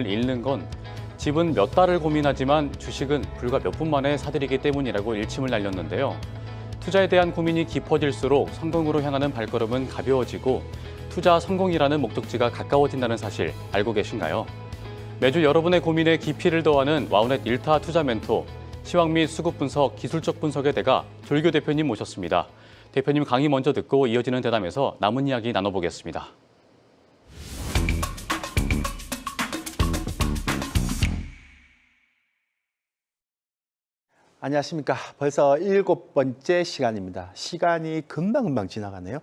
잃는 건 집은 몇 달을 고민하지만 주식은 불과 몇 분 만에 사들이기 때문이라고 일침을 날렸는데요. 투자에 대한 고민이 깊어질수록 성공으로 향하는 발걸음은 가벼워지고 투자 성공이라는 목적지가 가까워진다는 사실 알고 계신가요? 매주 여러분의 고민에 깊이를 더하는 와우넷 1타 투자 멘토, 시황 및 수급 분석, 기술적 분석의 대가 조일교 대표님 모셨습니다. 대표님 강의 먼저 듣고 이어지는 대담에서 남은 이야기 나눠보겠습니다. 안녕하십니까. 벌써 7번째 시간입니다. 시간이 금방금방 지나가네요.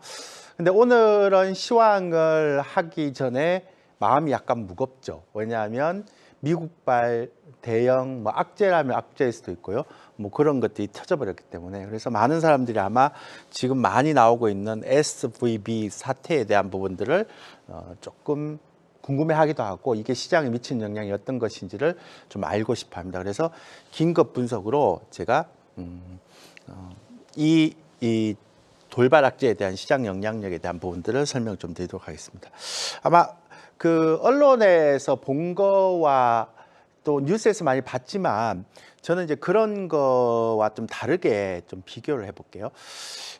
근데 오늘은 시황을 하기 전에 마음이 약간 무겁죠. 왜냐하면 미국발 대형 악재라면 악재일 수도 있고요. 그런 것들이 터져버렸기 때문에. 그래서 많은 사람들이 아마 지금 많이 나오고 있는 SVB 사태에 대한 부분들을 조금 궁금해하기도 하고 이게 시장에 미친 영향이 어떤 것인지를 좀 알고 싶어 합니다. 그래서 긴급 분석으로 제가 이 돌발 악재에 대한 시장 영향력에 대한 부분들을 설명 좀 드리도록 하겠습니다. 아마 그 언론에서 본 거와 또 뉴스에서 많이 봤지만 저는 이제 그런 거와 좀 다르게 좀 비교를 해볼게요.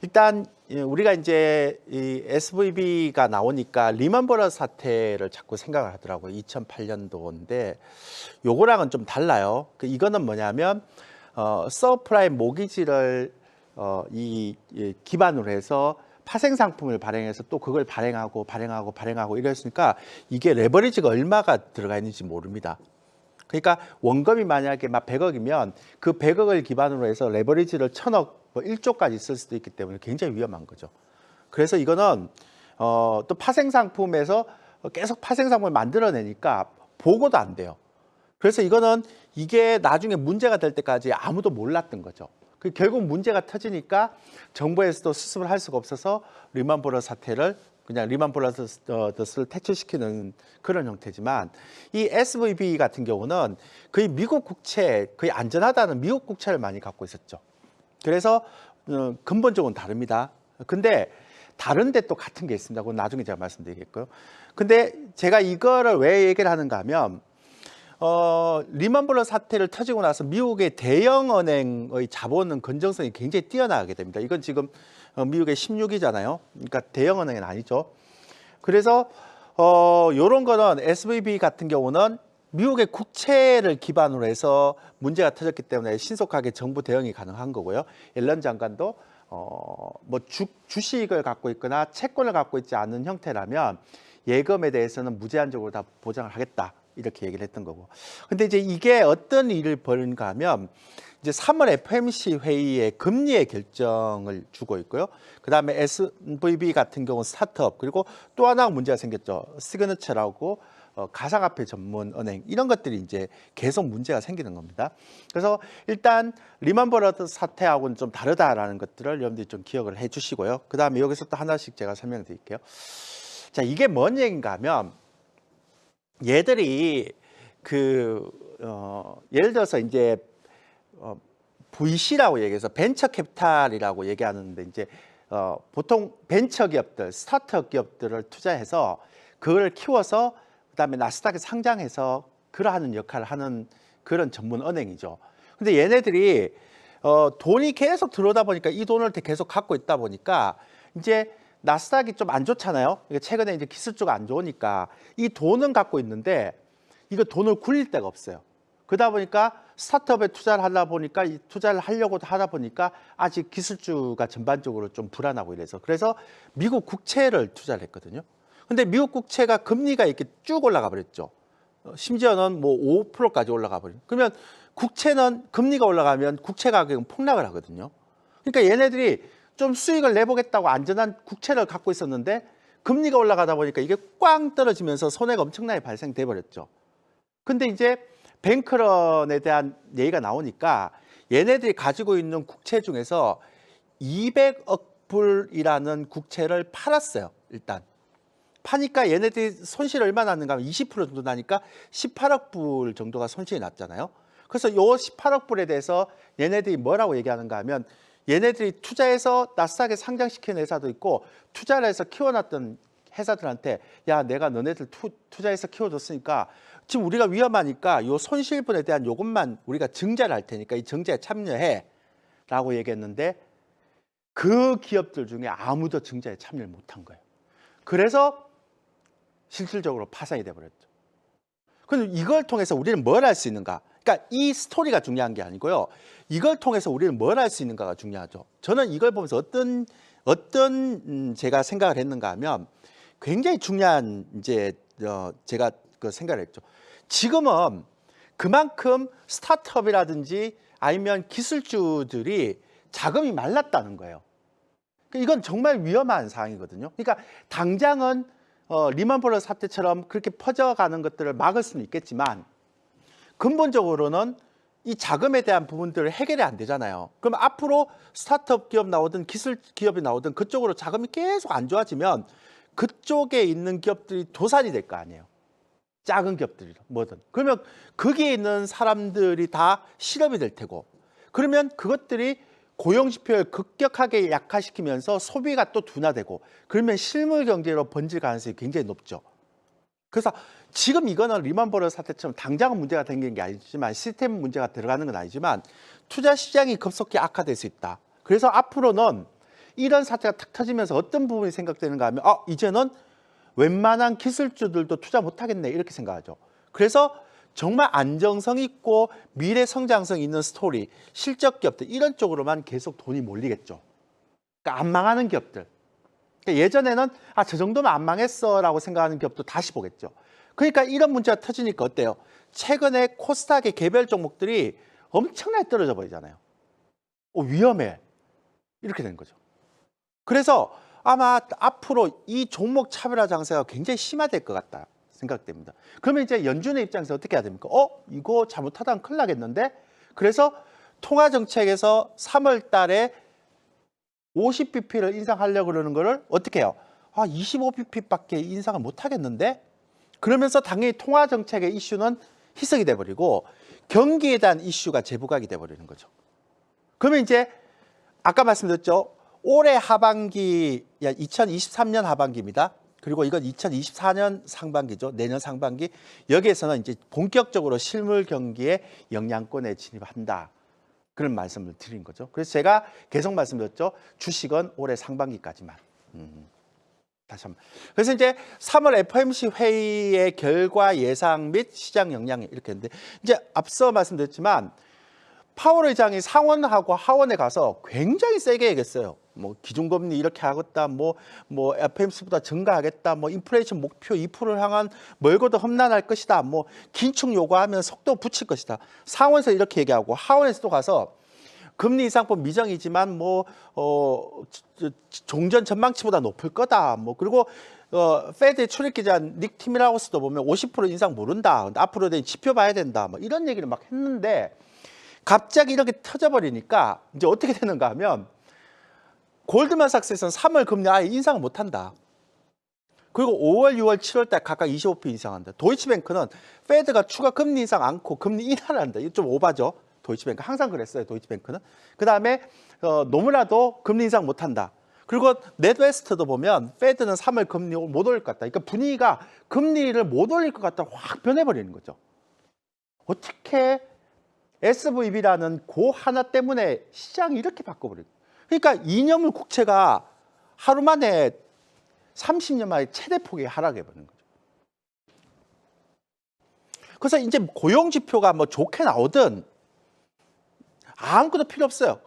일단 우리가 이제 이 SVB가 나오니까 리먼 브러더스 사태를 자꾸 생각을 하더라고요. 2008년도인데 요거랑은 좀 달라요. 이거는 뭐냐면 서프라임 모기지를 기반으로 해서 파생 상품을 발행해서 또 그걸 발행하고 이랬으니까 이게 레버리지가 얼마가 들어가 있는지 모릅니다. 그러니까 원금이 만약에 막 100억이면 그 100억을 기반으로 해서 레버리지를 1000억, 1조까지 쓸 수도 있기 때문에 굉장히 위험한 거죠. 그래서 이거는 또 파생 상품에서 계속 파생 상품을 만들어내니까 보고도 안 돼요. 그래서 이게 나중에 문제가 될 때까지 아무도 몰랐던 거죠. 결국 문제가 터지니까 정부에서도 수습을 할 수가 없어서 리먼 브러더스 사태를 그냥 리먼 브러더스를 퇴출시키는 그런 형태지만 이 SVB 같은 경우는 거의 미국 국채, 거의 안전하다는 미국 국채를 많이 갖고 있었죠. 그래서 근본적으로는 다릅니다. 근데 다른데 또 같은 게 있습니다. 그건 나중에 제가 말씀드리겠고요. 근데 제가 이거를 왜 얘기를 하는가 하면 리먼 브러더스 사태를 터지고 나서 미국의 대형 은행의 자본은 건전성이 굉장히 뛰어나게 됩니다. 이건 지금 미국의 16위잖아요. 그러니까 대형 은행은 아니죠. 그래서 요런 거는 SVB 같은 경우는 미국의 국채를 기반으로 해서 문제가 터졌기 때문에 신속하게 정부 대응이 가능한 거고요. 옐런 장관도 주식을 갖고 있거나 채권을 갖고 있지 않은 형태라면 예금에 대해서는 무제한적으로 다 보장을 하겠다. 이렇게 얘기를 했던 거고. 근데 이제 이게 어떤 일을 벌인가 하면 이제 3월 FOMC 회의에 금리의 결정을 주고 있고요. 그다음에 SVB 같은 경우 스타트업 그리고 또 하나 문제가 생겼죠. 시그너처라고 가상화폐 전문 은행 이런 것들이 이제 계속 문제가 생기는 겁니다. 그래서 일단 리먼 브러더스 사태하고는 좀 다르다라는 것들을 여러분들이 좀 기억을 해 주시고요. 그다음에 여기서 또 하나씩 제가 설명드릴게요. 자, 이게 뭔 얘기인가 하면 얘들이 예를 들어서 이제 VC라고 얘기해서 벤처 캐피탈이라고 얘기하는데 이제 보통 벤처 기업들, 스타트업 기업들을 투자해서 그걸 키워서 그다음에 나스닥에 상장해서 그러한 역할을 하는 그런 전문 은행이죠. 근데 얘네들이 돈이 계속 들어오다 보니까 이 돈을 계속 갖고 있다 보니까 이제 나스닥이 좀 안 좋잖아요. 최근에 이제 기술주가 안 좋으니까 이 돈은 갖고 있는데 이거 돈을 굴릴 데가 없어요. 그러다 보니까 스타트업에 투자를 하다 보니까 이 투자를 하려고 하다 보니까 아직 기술주가 전반적으로 좀 불안하고 이래서 그래서 미국 국채를 투자를 했거든요. 근데 미국 국채가 금리가 이렇게 쭉 올라가 버렸죠. 심지어는 5%까지 올라가 버린. 그러면 국채는 금리가 올라가면 국채 가격은 폭락을 하거든요. 그러니까 얘네들이 좀 수익을 내보겠다고 안전한 국채를 갖고 있었는데 금리가 올라가다 보니까 이게 꽝 떨어지면서 손해가 엄청나게 발생돼 버렸죠. 근데 이제 뱅크런에 대한 얘기가 나오니까 얘네들이 가지고 있는 국채 중에서 200억 불이라는 국채를 팔았어요. 일단 파니까 얘네들이 손실이 얼마 났는가 하면 20% 정도 나니까 18억 불 정도가 손실이 났잖아요. 그래서 요 18억 불에 대해서 얘네들이 뭐라고 얘기하는가 하면 얘네들이 투자해서 나스닥에 상장시킨 회사도 있고 투자를 해서 키워놨던 회사들한테 야 내가 너네들 투자해서 키워줬으니까 지금 우리가 위험하니까 요 손실분에 대한 요것만 우리가 증자를 할 테니까 이 증자에 참여해 라고 얘기했는데 그 기업들 중에 아무도 증자에 참여를 못한 거예요. 그래서 실질적으로 파산이 돼버렸죠. 그럼 이걸 통해서 우리는 뭘 할 수 있는가? 그러니까 이 스토리가 중요한 게 아니고요. 이걸 통해서 우리는 뭘 할 수 있는가가 중요하죠. 저는 이걸 보면서 어떤 제가 생각을 했는가 하면 굉장히 중요한 제가 그 생각을 했죠. 지금은 그만큼 스타트업이라든지 아니면 기술주들이 자금이 말랐다는 거예요. 이건 정말 위험한 상황이거든요. 그러니까 당장은 리먼브러더스 사태처럼 그렇게 퍼져가는 것들을 막을 수는 있겠지만 근본적으로는 이 자금에 대한 부분들을 해결이 안 되잖아요. 그럼 앞으로 스타트업 기업 나오든 기술 기업이 나오든 그쪽으로 자금이 계속 안 좋아지면 그쪽에 있는 기업들이 도산이 될 거 아니에요. 작은 기업들이 뭐든. 그러면 거기에 있는 사람들이 다 실업이 될 테고 그러면 그것들이 고용지표를 급격하게 약화시키면서 소비가 또 둔화되고 그러면 실물 경제로 번질 가능성이 굉장히 높죠. 그래서 지금 이거는 리먼브러더스 사태처럼 당장은 문제가 생기는 게 아니지만 시스템 문제가 들어가는 건 아니지만 투자 시장이 급속히 악화될 수 있다. 그래서 앞으로는 이런 사태가 탁 터지면서 어떤 부분이 생각되는가 하면 이제는 웬만한 기술주들도 투자 못하겠네 이렇게 생각하죠. 그래서 정말 안정성 있고 미래 성장성 있는 스토리, 실적 기업들 이런 쪽으로만 계속 돈이 몰리겠죠. 그러니까 안 망하는 기업들. 그러니까 예전에는 저 정도면 안 망했어 라고 생각하는 기업도 다시 보겠죠. 그러니까 이런 문제가 터지니까 어때요? 최근에 코스닥의 개별 종목들이 엄청나게 떨어져 버리잖아요. 위험해. 이렇게 된 거죠. 그래서 아마 앞으로 이 종목 차별화 장세가 굉장히 심화될 것 같다 생각됩니다. 그러면 이제 연준의 입장에서 어떻게 해야 됩니까? 이거 잘못하다면 큰일 나겠는데? 그래서 통화정책에서 3월 달에 50bp를 인상하려고 그러는 거를 어떻게 해요? 25bp밖에 인상을 못 하겠는데? 그러면서 당연히 통화정책의 이슈는 희석이 돼버리고 경기에 대한 이슈가 재부각이 돼버리는 거죠. 그러면 이제 아까 말씀드렸죠. 올해 하반기, 2023년 하반기입니다. 그리고 이건 2024년 상반기죠. 내년 상반기. 여기에서는 이제 본격적으로 실물 경기의 영향권에 진입한다. 그런 말씀을 드린 거죠. 그래서 제가 계속 말씀드렸죠. 주식은 올해 상반기까지만. 다시 한번. 그래서 이제 3월 FOMC 회의의 결과 예상 및 시장 영향 이렇게 했는데 이제 앞서 말씀드렸지만 파월 의장이 상원하고 하원에 가서 굉장히 세게 얘기했어요. 기준금리 이렇게 하겠다, FOMC보다 증가하겠다, 인플레이션 목표 2%를 향한 멀고도 험난할 것이다, 긴축 요구하면 속도 붙일 것이다. 상원에서 이렇게 얘기하고 하원에서도 가서 금리 인상폭 미정이지만 종전 전망치보다 높을 거다. 그리고 페드의 출입기자 닉 티밀하우스도 보면 50% 인상 모른다. 앞으로 된 지표 봐야 된다. 이런 얘기를 막 했는데 갑자기 이렇게 터져버리니까 이제 어떻게 되는가 하면 골드만삭스에서는 3월 금리 아예 인상을 못한다. 그리고 5월, 6월, 7월 달 각각 25% 인상한다. 도이치뱅크는 페드가 추가 금리 인상 않고 금리 인하를 한다. 이거 좀 오바죠. 도이치뱅크 항상 그랬어요. 도이치뱅크는. 그다음에 너무나도 금리 인상 못한다. 그리고 넷웨스트도 보면 페드는 3월 금리 못 올릴 것 같다. 그러니까 분위기가 금리를 못 올릴 것 같다 확 변해버리는 거죠. 어떻게 SVB라는 그 하나 때문에 시장이 이렇게 바꿔버려요. 그러니까 이념물 국채가 하루 만에 30년 만에 최대 폭의 하락해버리는 거죠. 그래서 이제 고용지표가 좋게 나오든 아무것도 필요 없어요.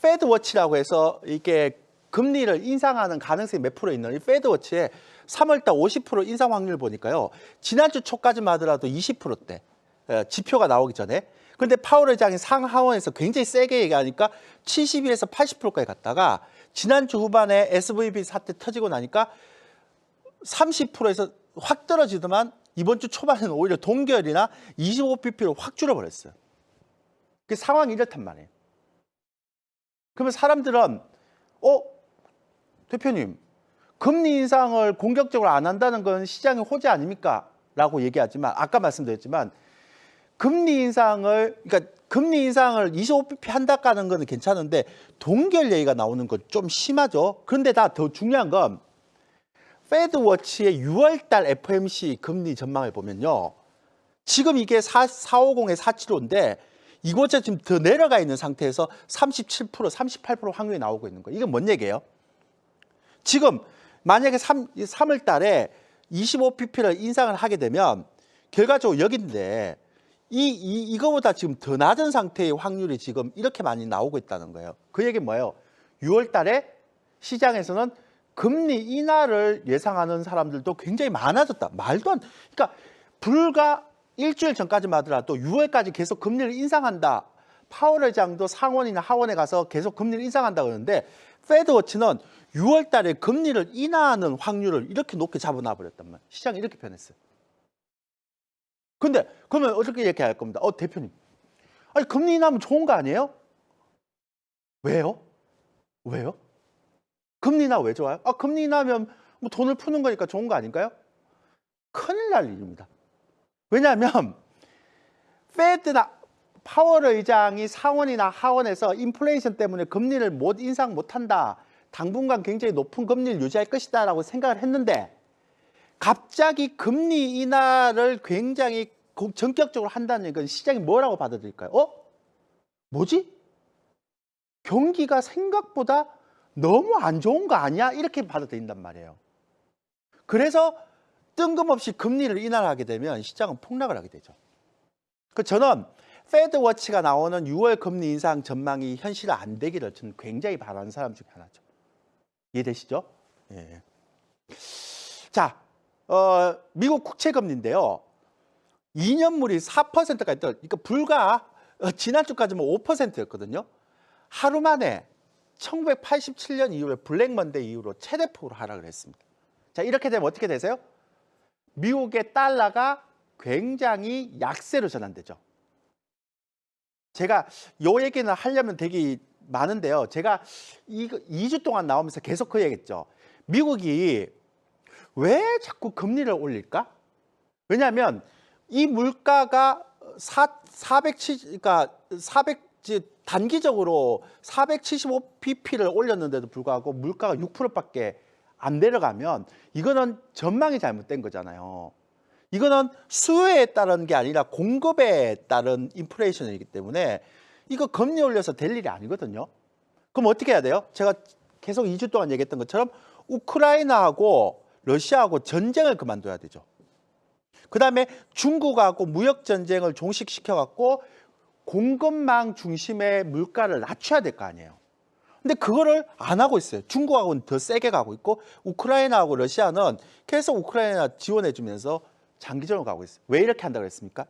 페드워치라고 해서 이게 금리를 인상하는 가능성이 몇 프로 있는 이 페드워치에 3월달 50% 인상 확률 보니까요. 지난주 초까지만 하더라도 20%대 지표가 나오기 전에. 그런데 파월 의장이 상하원에서 굉장히 세게 얘기하니까 71에서 80%까지 갔다가 지난주 후반에 SVB 사태 터지고 나니까 30%에서 확 떨어지더만 이번 주 초반에는 오히려 동결이나 25pp로 확 줄어버렸어요. 그 상황이 이렇단 말이에요. 그러면 사람들은 대표님 금리 인상을 공격적으로 안 한다는 건 시장의 호재 아닙니까? 라고 얘기하지만 아까 말씀드렸지만 금리 인상을 25bp 한다는 건 괜찮은데 동결 얘기가 나오는 건 좀 심하죠. 그런데 더 중요한 건 페드워치의 6월달 FOMC 금리 전망을 보면요. 지금 이게 450에 475인데 이곳에 지금 더 내려가 있는 상태에서 37%, 38% 확률이 나오고 있는 거예요. 이게 뭔 얘기예요? 지금 만약에 3월 달에 25pp를 인상을 하게 되면 결과적으로 여기인데 이거보다 지금 더 낮은 상태의 확률이 지금 이렇게 많이 나오고 있다는 거예요. 그 얘기는 뭐예요? 6월 달에 시장에서는 금리 인하를 예상하는 사람들도 굉장히 많아졌다. 말도 안, 그러니까 불과 일주일 전까지만 하더라도 6월까지 계속 금리를 인상한다. 파월 의장도 상원이나 하원에 가서 계속 금리를 인상한다 그러는데 페드워치는 6월 달에 금리를 인하하는 확률을 이렇게 높게 잡아놔 버렸단 말이에요. 시장이 이렇게 변했어요. 근데 그러면 어떻게 이렇게 할 겁니다. 대표님. 아니 금리 인하하면 좋은 거 아니에요? 왜요? 왜요? 금리 인하 왜 좋아요? 금리 인하하면 뭐 돈을 푸는 거니까 좋은 거 아닌가요? 큰일 날 일입니다. 왜냐하면 페드나 파월 의장이 상원이나 하원에서 인플레이션 때문에 금리를 인상 못한다. 당분간 굉장히 높은 금리를 유지할 것이다 라고 생각을 했는데 갑자기 금리 인하를 굉장히 전격적으로 한다는 건 시장이 뭐라고 받아들일까요? 뭐지? 경기가 생각보다 너무 안 좋은 거 아니야? 이렇게 받아들인단 말이에요. 그래서 뜬금없이 금리를 인하하게 되면 시장은 폭락을 하게 되죠. 저는 페드워치가 나오는 6월 금리 인상 전망이 현실 안 되기를 저는 굉장히 바라는 사람 중에 하나죠. 이해되시죠? 예. 자, 미국 국채 금리인데요. 2년물이 4%까지 떨어졌어요. 그러니까 불과 지난주까지는 5%였거든요. 하루 만에 1987년 이후에 블랙 먼데이 이후로 최대폭으로 하락을 했습니다. 자, 이렇게 되면 어떻게 되세요? 미국의 달러가 굉장히 약세로 전환되죠. 제가 요 얘기는 하려면 되게 많은데요. 제가 2주 동안 나오면서 계속 그 얘기했죠. 미국이 왜 자꾸 금리를 올릴까? 왜냐하면 이 물가가 470, 그러니까 단기적으로 475pp를 올렸는데도 불구하고 물가가 6%밖에 안 내려가면 이거는 전망이 잘못된 거잖아요. 이거는 수요에 따른 게 아니라 공급에 따른 인플레이션이기 때문에 이거 금리 올려서 될 일이 아니거든요. 그럼 어떻게 해야 돼요? 제가 계속 2주 동안 얘기했던 것처럼 우크라이나하고 러시아하고 전쟁을 그만둬야 되죠. 그 다음에 중국하고 무역 전쟁을 종식시켜갖고 공급망 중심의 물가를 낮춰야 될 거 아니에요. 근데 그거를 안 하고 있어요. 중국하고는 더 세게 가고 있고 우크라이나하고 러시아는 계속 우크라이나 지원해 주면서 장기적으로 가고 있어요. 왜 이렇게 한다고 했습니까?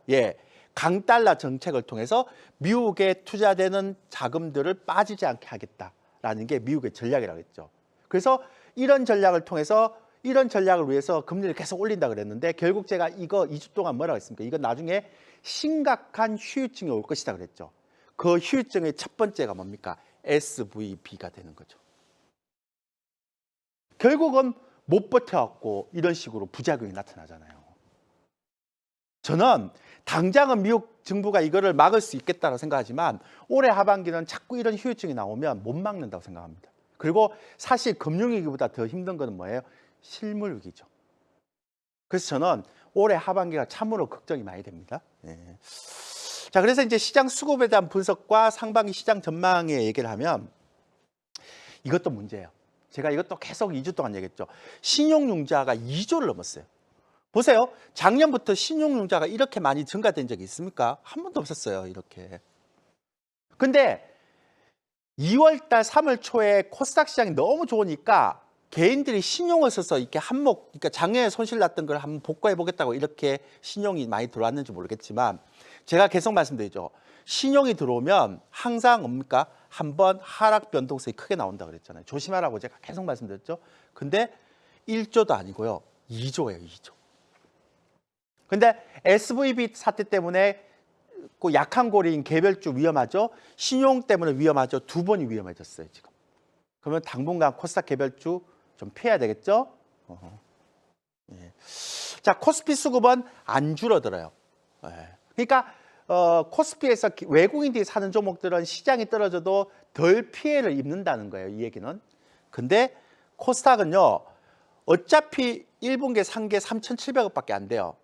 강달러 정책을 통해서 미국에 투자되는 자금들을 빠지지 않게 하겠다라는 게 미국의 전략이라고 했죠. 그래서 이런 전략을 통해서 이런 전략을 위해서 금리를 계속 올린다 그랬는데 결국 제가 이거 2주 동안 뭐라고 했습니까? 이거 나중에 심각한 후유증이 올 것이다 그랬죠. 그 후유증의 첫 번째가 뭡니까? SVB가 되는 거죠. 결국은 못 버텨갖고 이런 식으로 부작용이 나타나잖아요. 저는 당장은 미국 정부가 이거를 막을 수 있겠다고 생각하지만 올해 하반기는 자꾸 이런 후유증이 나오면 못 막는다고 생각합니다. 그리고 사실 금융위기보다 더 힘든 건 뭐예요? 실물위기죠. 그래서 저는 올해 하반기가 참으로 걱정이 많이 됩니다. 자, 그래서 이제 시장 수급에 대한 분석과 상반기 시장 전망에 얘기를 하면 이것도 문제예요. 제가 이것도 계속 2주 동안 얘기했죠. 신용융자가 2조를 넘었어요. 보세요. 작년부터 신용융자가 이렇게 많이 증가된 적이 있습니까? 한 번도 없었어요. 이렇게. 근데 2월 달 3월 초에 코스닥 시장이 너무 좋으니까 개인들이 신용을 써서 이렇게 그러니까 작년에 손실 났던 걸 한번 복구해 보겠다고 이렇게 신용이 많이 들어왔는지 모르겠지만 제가 계속 말씀드리죠. 신용이 들어오면 항상 뭡니까? 한번 하락 변동성이 크게 나온다 그랬잖아요. 조심하라고 제가 계속 말씀드렸죠. 근데 1조도 아니고요. 2조예요, 2조. 근데 SVB 사태 때문에 그 약한 고리인 개별주 위험하죠. 신용 때문에 위험하죠. 두 번이 위험해졌어요, 지금. 그러면 당분간 코스닥 개별주 좀 피해야 되겠죠? 자, 코스피 수급은 안 줄어들어요. 그러니까 코스피에서 외국인들이 사는 종목들은 시장이 떨어져도 덜 피해를 입는다는 거예요, 이 얘기는. 근데 코스닥은요, 어차피 1분기에 산 게 3,700억밖에 안 돼요.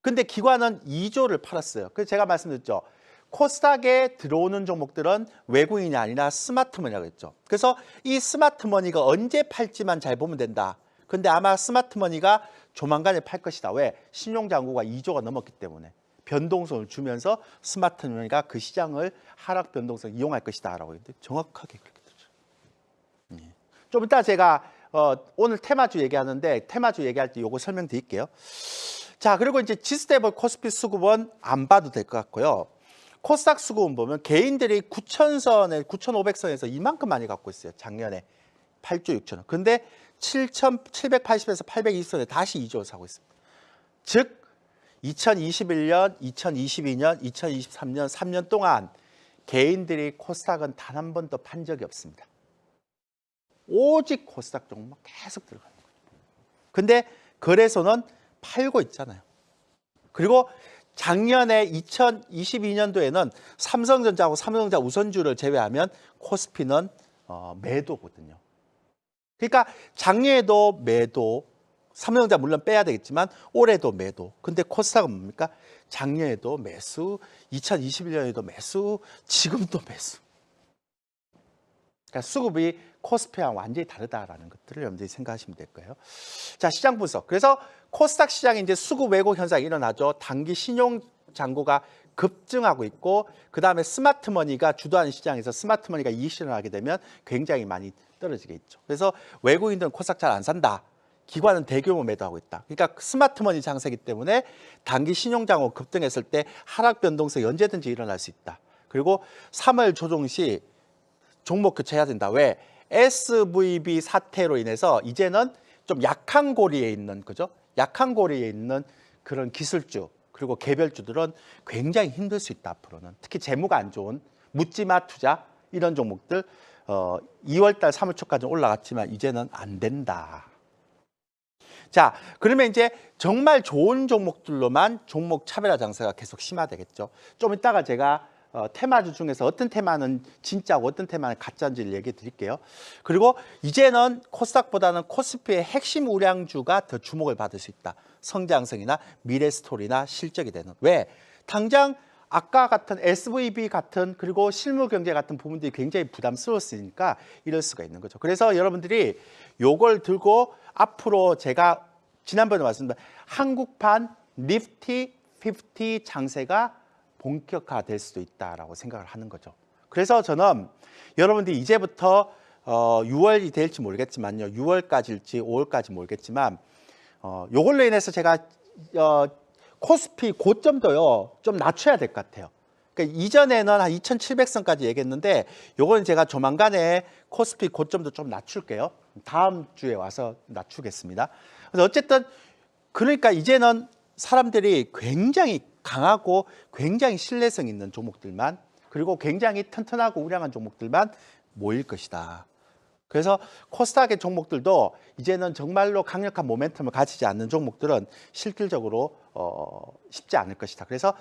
근데 기관은 2조를 팔았어요. 그래서 제가 말씀드렸죠. 코스닥에 들어오는 종목들은 외국인이 아니라 스마트머니라고 했죠. 그래서 이 스마트머니가 언제 팔지만 잘 보면 된다. 근데 아마 스마트머니가 조만간에 팔 것이다. 왜? 신용장고가 2조가 넘었기 때문에. 변동성을 주면서 스마트머니가 그 시장을 하락 변동성을 이용할 것이다 라고 했는데 정확하게 그렇게 되죠. 좀 이따 제가 오늘 테마주 얘기하는데 테마주 얘기할 때 요거 설명드릴게요. 자, 그리고 이제 지수대별 코스피 수급은 안 봐도 될 것 같고요. 코스닥 수급은 보면 개인들이 9,000선에 9,500선에서 이만큼 많이 갖고 있어요. 작년에 8조 6천원. 근데 7,780에서 820선에 다시 2조 사고 있습니다. 즉 2021년, 2022년, 2023년 3년 동안 개인들이 코스닥은 단 한 번도 판 적이 없습니다. 오직 코스닥 종목만 계속 들어가는 거예요. 근데 거래소는 팔고 있잖아요. 그리고 작년에 2022년도에는 삼성전자하고 삼성전자 우선주를 제외하면 코스피는 매도거든요. 그러니까 작년에도 매도, 삼성전자 물론 빼야 되겠지만 올해도 매도. 근데 코스닥은 뭡니까? 작년에도 매수, 2021년에도 매수, 지금도 매수. 그러니까 수급이 코스피랑 완전히 다르다라는 것들을 여러분들이 생각하시면 될 거예요. 자, 시장 분석. 그래서 코스닥 시장에 이제 수급 왜곡 현상이 일어나죠. 단기 신용 잔고가 급증하고 있고, 그 다음에 스마트머니가 주도하는 시장에서 스마트머니가 이익 실현하게 되면 굉장히 많이 떨어지겠죠. 그래서 외국인들은 코스닥 잘 안 산다. 기관은 대규모 매도하고 있다. 그러니까 스마트머니 장세이기 때문에 단기 신용장고 급등했을 때 하락 변동성이 언제든지 일어날 수 있다. 그리고 3월 조정 시 종목 교체해야 된다. 왜? SVB 사태로 인해서 이제는 좀 약한 고리에 있는, 그죠? 약한 고리에 있는 그런 기술주 그리고 개별주들은 굉장히 힘들 수 있다. 앞으로는 특히 재무가 안 좋은 묻지마 투자 이런 종목들 2월달 3월 초까지 올라갔지만 이제는 안 된다. 자, 그러면 이제 정말 좋은 종목들로만 종목 차별화 장세가 계속 심화되겠죠. 좀 이따가 제가 테마주 중에서 어떤 테마는 진짜고 어떤 테마는 가짜인지를 얘기해 드릴게요. 그리고 이제는 코스닥보다는 코스피의 핵심 우량주가 더 주목을 받을 수 있다. 성장성이나 미래 스토리나 실적이 되는. 왜? 당장 아까 같은 SVB 같은 그리고 실물 경제 같은 부분들이 굉장히 부담스러웠으니까 이럴 수가 있는 거죠. 그래서 여러분들이 요걸 들고 앞으로 제가 지난번에 말씀드린 한국판 니프티 50 장세가 본격화될 수도 있다라고 생각을 하는 거죠. 그래서 저는 여러분들이 이제부터 6월이 될지 모르겠지만요. 6월까지일지 5월까지 모르겠지만 요걸로 인해서 제가 코스피 고점도요 좀 낮춰야 될 것 같아요. 그러니까 이전에는 한 2,700선까지 얘기했는데 요거는 제가 조만간에 코스피 고점도 좀 낮출게요. 다음 주에 와서 낮추겠습니다. 그래서 어쨌든 그러니까 이제는 사람들이 굉장히 강하고 굉장히 신뢰성 있는 종목들만 그리고 굉장히 튼튼하고 우량한 종목들만 모일 것이다. 그래서 코스닥의 종목들도 이제는 정말로 강력한 모멘텀을 가지지 않는 종목들은 실질적으로 쉽지 않을 것이다. 그래서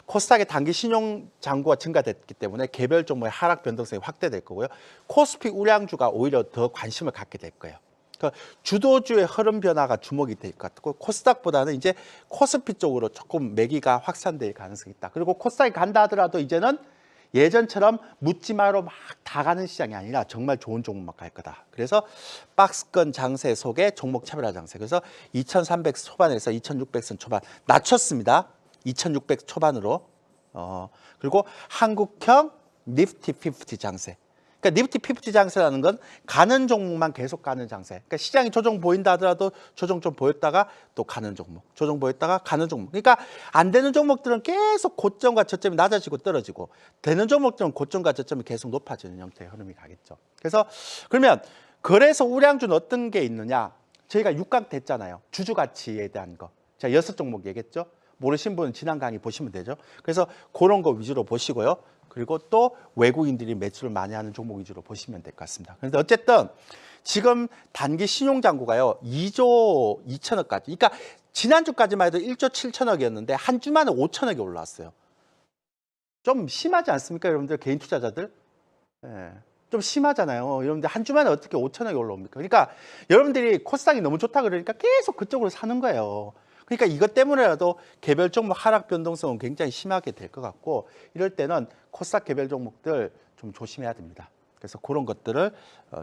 코스닥의 단기 신용 잔고가 증가됐기 때문에 개별 종목의 하락 변동성이 확대될 거고요. 코스피 우량주가 오히려 더 관심을 갖게 될 거예요. 그러니까 주도주의 흐름 변화가 주목이 될 것 같고 코스닥보다는 이제 코스피 쪽으로 조금 매기가 확산될 가능성이 있다. 그리고 코스닥이 간다 하더라도 이제는 예전처럼 묻지마로 막 다 가는 시장이 아니라 정말 좋은 종목만 갈 거다. 그래서 박스권 장세 속에 종목 차별화 장세. 그래서 2,300 초반에서 2,600선 초반 낮췄습니다. 2,600 초반으로. 그리고 한국형 니프티 50 장세. 그러니까 니프티 50 장세라는 건 가는 종목만 계속 가는 장세. 그러니까 시장이 조정 보인다 하더라도 조정 좀 보였다가 또 가는 종목, 조정 보였다가 가는 종목. 그러니까 안 되는 종목들은 계속 고점과 저점이 낮아지고 떨어지고 되는 종목들은 고점과 저점이 계속 높아지는 형태의 흐름이 가겠죠. 그래서 그러면 거래소 우량주는 어떤 게 있느냐? 저희가 6강 됐잖아요. 주주가치에 대한 거. 제가 6종목 얘기했죠. 모르신 분은 지난 강의 보시면 되죠. 그래서 그런 거 위주로 보시고요. 그리고 또 외국인들이 매출을 많이 하는 종목 위주로 보시면 될 것 같습니다. 그런데 어쨌든 지금 단기 신용잔고가요 2조 2천억까지. 그러니까 지난주까지만 해도 1조 7천억이었는데 한 주 만에 5천억이 올라왔어요. 좀 심하지 않습니까, 여러분들? 개인 투자자들? 예. 좀 심하잖아요. 여러분들 한 주 만에 어떻게 5천억이 올라옵니까? 그러니까 여러분들이 코스닥이 너무 좋다 그러니까 계속 그쪽으로 사는 거예요. 그러니까 이것 때문에라도 개별 종목 하락 변동성은 굉장히 심하게 될 것 같고 이럴 때는 코스닥 개별 종목들 좀 조심해야 됩니다. 그래서 그런 것들을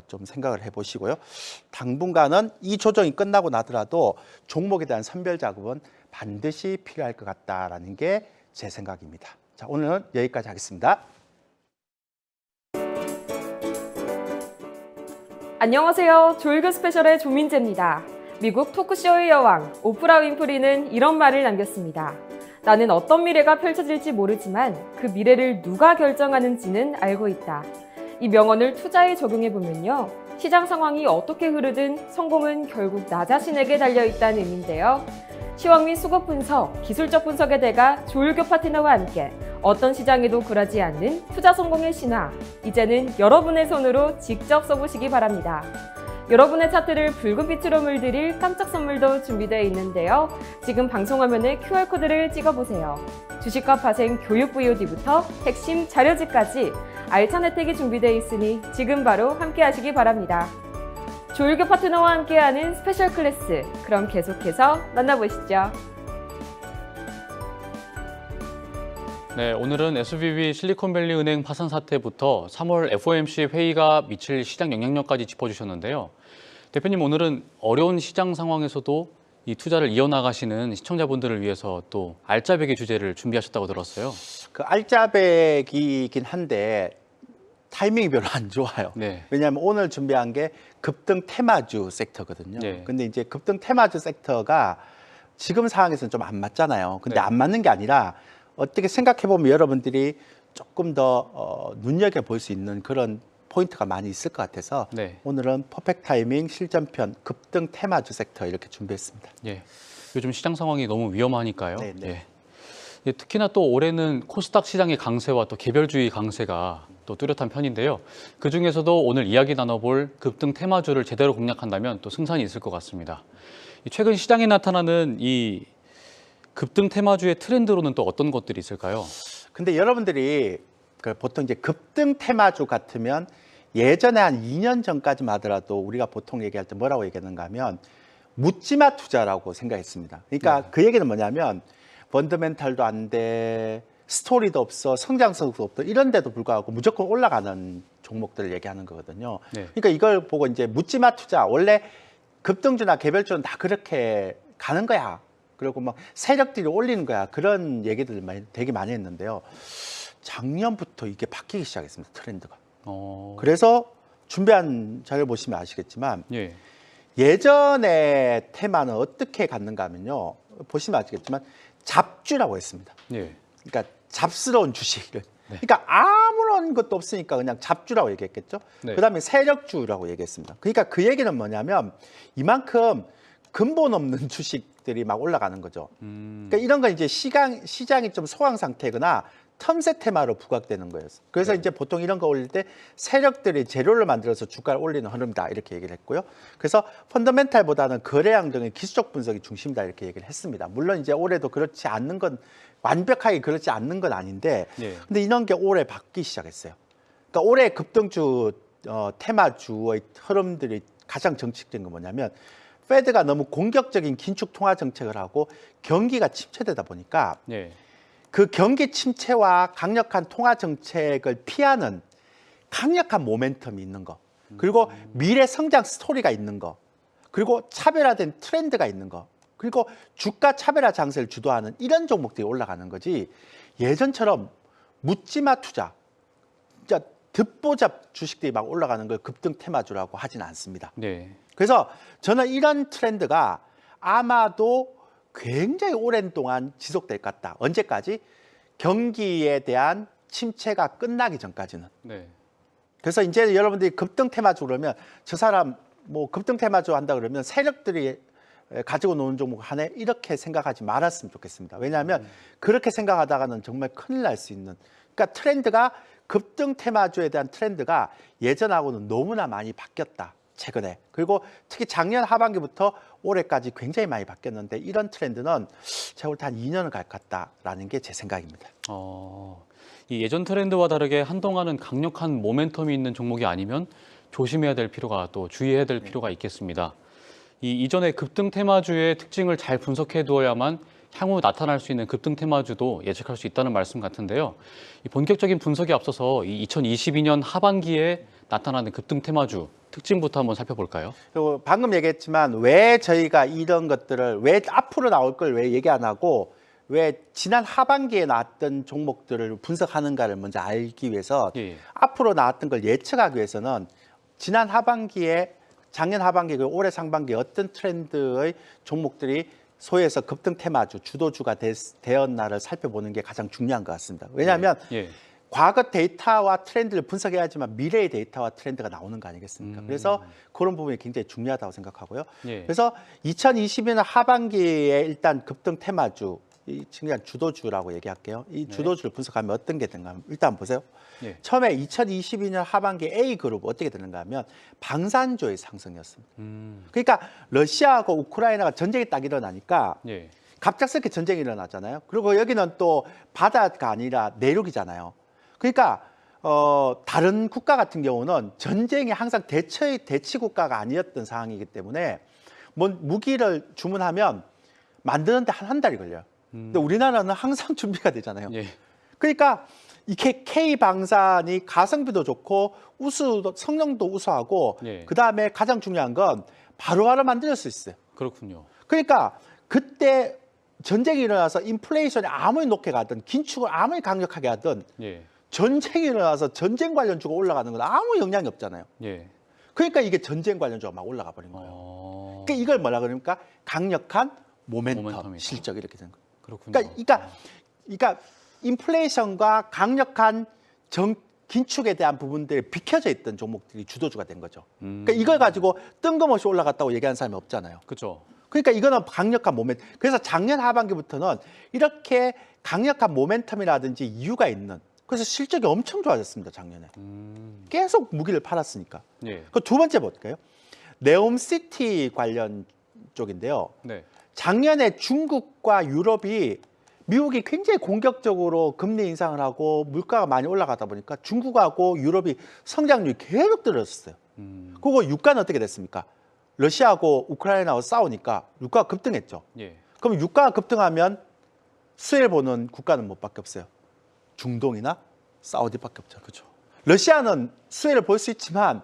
좀 생각을 해보시고요. 당분간은 이 조정이 끝나고 나더라도 종목에 대한 선별 작업은 반드시 필요할 것 같다라는 게 제 생각입니다. 자, 오늘은 여기까지 하겠습니다. 안녕하세요. 조일교 스페셜의 조민재입니다. 미국 토크쇼의 여왕 오프라 윈프리는 이런 말을 남겼습니다. 나는 어떤 미래가 펼쳐질지 모르지만 그 미래를 누가 결정하는지는 알고 있다. 이 명언을 투자에 적용해보면요. 시장 상황이 어떻게 흐르든 성공은 결국 나 자신에게 달려있다는 의미인데요. 시황 및 수급 분석, 기술적 분석의 대가 조일교 파트너와 함께 어떤 시장에도 굴하지 않는 투자 성공의 신화, 이제는 여러분의 손으로 직접 써보시기 바랍니다. 여러분의 차트를 붉은 빛으로 물들일 깜짝 선물도 준비되어 있는데요. 지금 방송 화면에 QR코드를 찍어보세요. 주식과 파생 교육 VOD부터 핵심 자료집까지 알찬 혜택이 준비되어 있으니 지금 바로 함께 하시기 바랍니다. 조일교 파트너와 함께하는 스페셜 클래스, 그럼 계속해서 만나보시죠. 네, 오늘은 SVB 실리콘밸리 은행 파산 사태부터 3월 FOMC 회의가 미칠 시장 영향력까지 짚어주셨는데요. 대표님, 오늘은 어려운 시장 상황에서도 이 투자를 이어나가시는 시청자분들을 위해서 또 알짜배기 주제를 준비하셨다고 들었어요. 그 알짜배기이긴 한데 타이밍이 별로 안 좋아요. 네. 왜냐하면 오늘 준비한 게 급등 테마주 섹터거든요. 네. 근데 이제 급등 테마주 섹터가 지금 상황에서는 좀 안 맞잖아요. 근데 네. 안 맞는 게 아니라 어떻게 생각해 보면 여러분들이 조금 더 눈여겨볼 수 있는 그런 포인트가 많이 있을 것 같아서 네. 오늘은 퍼펙트 타이밍 실전편 급등 테마주 сек터 이렇게 준비했습니다. 예. 요즘 시장 상황이 너무 위험하니까요. 네, 네. 예. 예, 특히나 또 올해는 코스닥 시장의 강세와 또 개별주의 강세가 또 뚜렷한 편인데요. 그 중에서도 오늘 이야기 나눠볼 급등 테마주를 제대로 공략한다면 또 승산이 있을 것 같습니다. 최근 시장에 나타나는 이 급등 테마주의 트렌드로는 또 어떤 것들이 있을까요? 근데 여러분들이 그 보통 이제 급등 테마주 같으면 예전에 한 2년 전까지만 하더라도 우리가 보통 얘기할 때 뭐라고 얘기하는가 하면 묻지마 투자라고 생각했습니다. 그러니까 그 얘기는 뭐냐면 펀더멘탈도 안 돼, 스토리도 없어, 성장성도 없어 이런데도 불구하고 무조건 올라가는 종목들을 얘기하는 거거든요. 네. 그러니까 이걸 보고 이제 묻지마 투자, 원래 급등주나 개별주는 다 그렇게 가는 거야. 그리고 막 세력들이 올리는 거야. 그런 얘기들 되게 많이 했는데요. 작년부터 이게 바뀌기 시작했습니다. 트렌드가. 그래서 준비한 자료 보시면 아시겠지만 예. 예전에 테마는 어떻게 갔는가 하면요. 보시면 아시겠지만 잡주라고 했습니다. 예. 그러니까 잡스러운 주식을. 그러니까 아무런 것도 없으니까 그냥 잡주라고 얘기했겠죠. 네. 그다음에 세력주라고 얘기했습니다. 그러니까 그 얘기는 뭐냐면 이만큼 근본 없는 주식들이 막 올라가는 거죠. 그러니까 이런 건 이제 시장이 좀 소강 상태거나 틈새 테마로 부각되는 거예요. 그래서 네. 이제 보통 이런 거 올릴 때 세력들이 재료를 만들어서 주가를 올리는 흐름이다 이렇게 얘기를 했고요. 그래서 펀더멘탈보다는 거래량 등의 기술적 분석이 중심이다 이렇게 얘기를 했습니다. 물론 이제 올해도 그렇지 않는 건 완벽하게 그렇지 않는 건 아닌데, 네. 근데 이런 게 올해 바뀌기 시작했어요. 그러니까 올해 급등주 테마주의 흐름들이 가장 정책적인 건 뭐냐면 페드가 너무 공격적인 긴축 통화 정책을 하고 경기가 침체되다 보니까 예. 그 경기 침체와 강력한 통화 정책을 피하는 강력한 모멘텀이 있는 거, 그리고 미래 성장 스토리가 있는 거, 그리고 차별화된 트렌드가 있는 거, 그리고 주가 차별화 장세를 주도하는 이런 종목들이 올라가는 거지 예전처럼 묻지마 투자, 진짜 듣보잡 주식들이 막 올라가는 걸 급등 테마주라고 하진 않습니다. 네. 그래서 저는 이런 트렌드가 아마도 굉장히 오랜 동안 지속될 것 같다. 언제까지? 경기에 대한 침체가 끝나기 전까지는. 네. 그래서 이제 여러분들이 급등 테마주 그러면 저 사람 뭐 급등 테마주 한다 그러면 세력들이 가지고 노는 종목 하네 이렇게 생각하지 말았으면 좋겠습니다. 왜냐하면 그렇게 생각하다가는 정말 큰일 날 수 있는. 그러니까 트렌드가 급등 테마주에 대한 트렌드가 예전하고는 너무나 많이 바뀌었다. 최근에. 그리고 특히 작년 하반기부터 올해까지 굉장히 많이 바뀌었는데 이런 트렌드는 제가 볼 때 한 2년은 갈 것 같다라는 게 제 생각입니다. 이 예전 트렌드와 다르게 한동안은 강력한 모멘텀이 있는 종목이 아니면 조심해야 될 필요가 또 주의해야 될 필요가 있겠습니다. 이 이전의 급등 테마주의 특징을 잘 분석해 두어야만 향후 나타날 수 있는 급등 테마주도 예측할 수 있다는 말씀 같은데요. 이 본격적인 분석에 앞서서 이 2022년 하반기에 나타나는 급등 테마주 특징부터 한번 살펴볼까요? 그리고 방금 얘기했지만 왜 저희가 이런 것들을 왜 앞으로 나올 걸 왜 얘기 안 하고 왜 지난 하반기에 나왔던 종목들을 분석하는가를 먼저 알기 위해서 예. 앞으로 나왔던 걸 예측하기 위해서는 지난 하반기에 작년 하반기 그리고 올해 상반기에 어떤 트렌드의 종목들이 소위해서 급등 테마주, 주도주가 되었나를 살펴보는 게 가장 중요한 것 같습니다. 왜냐하면 예. 과거 데이터와 트렌드를 분석해야지만 미래의 데이터와 트렌드가 나오는 거 아니겠습니까? 그래서 그런 부분이 굉장히 중요하다고 생각하고요. 예. 그래서 2022년 하반기에 일단 급등 테마주, 이 그냥 주도주라고 얘기할게요. 이 주도주를 분석하면 어떤 게 되는가 하면 일단 보세요. 예. 처음에 2022년 하반기 A그룹 어떻게 되는가 하면 방산조의 상승이었습니다. 그러니까 러시아하고 우크라이나가 전쟁이 딱 일어나니까 예. 갑작스럽게 전쟁이 일어나잖아요. 그리고 여기는 또 바다가 아니라 내륙이잖아요. 그러니까 다른 국가 같은 경우는 전쟁이 항상 대치 국가가 아니었던 상황이기 때문에 뭐 무기를 주문하면 만드는데 한 달이 걸려요. 근데 우리나라는 항상 준비가 되잖아요. 예. 그러니까 이게 K방산이 가성비도 좋고 성능도 우수하고 예. 그다음에 가장 중요한 건 바로바로 만들 수 있어요. 그렇군요. 그러니까 그때 전쟁이 일어나서 인플레이션이 아무리 높게 가든 긴축을 아무리 강력하게 하든 예. 전쟁이 일어나서 전쟁 관련주가 올라가는 건 아무 영향이 없잖아요. 예. 그러니까 이게 전쟁 관련주가 막 올라가 버린 거예요. 그러니까 이걸 뭐라 그러니까 강력한 모멘텀, 실적 이렇게 되는 거예요. 그렇군요. 그러니까 인플레이션과 강력한 긴축에 대한 부분들이 비켜져 있던 종목들이 주도주가 된 거죠. 그러니까 이걸 가지고 뜬금없이 올라갔다고 얘기하는 사람이 없잖아요. 그렇죠. 그러니까 이거는 강력한 모멘텀. 그래서 작년 하반기부터는 이렇게 강력한 모멘텀이라든지 이유가 있는. 그래서 실적이 엄청 좋아졌습니다, 작년에. 계속 무기를 팔았으니까. 예. 그 두 번째 볼까요? 네옴시티 관련 쪽인데요. 네. 작년에 중국과 유럽이 미국이 굉장히 공격적으로 금리 인상을 하고 물가가 많이 올라가다 보니까 중국하고 유럽이 성장률이 계속 떨어졌어요. 그리고 유가는 어떻게 됐습니까? 러시아하고 우크라이나하고 싸우니까 유가가 급등했죠. 예. 그럼 유가가 급등하면 수혜를 보는 국가는 뭐밖에 없어요? 중동이나 사우디밖에 없죠. 그렇죠. 러시아는 수혜를 볼 수 있지만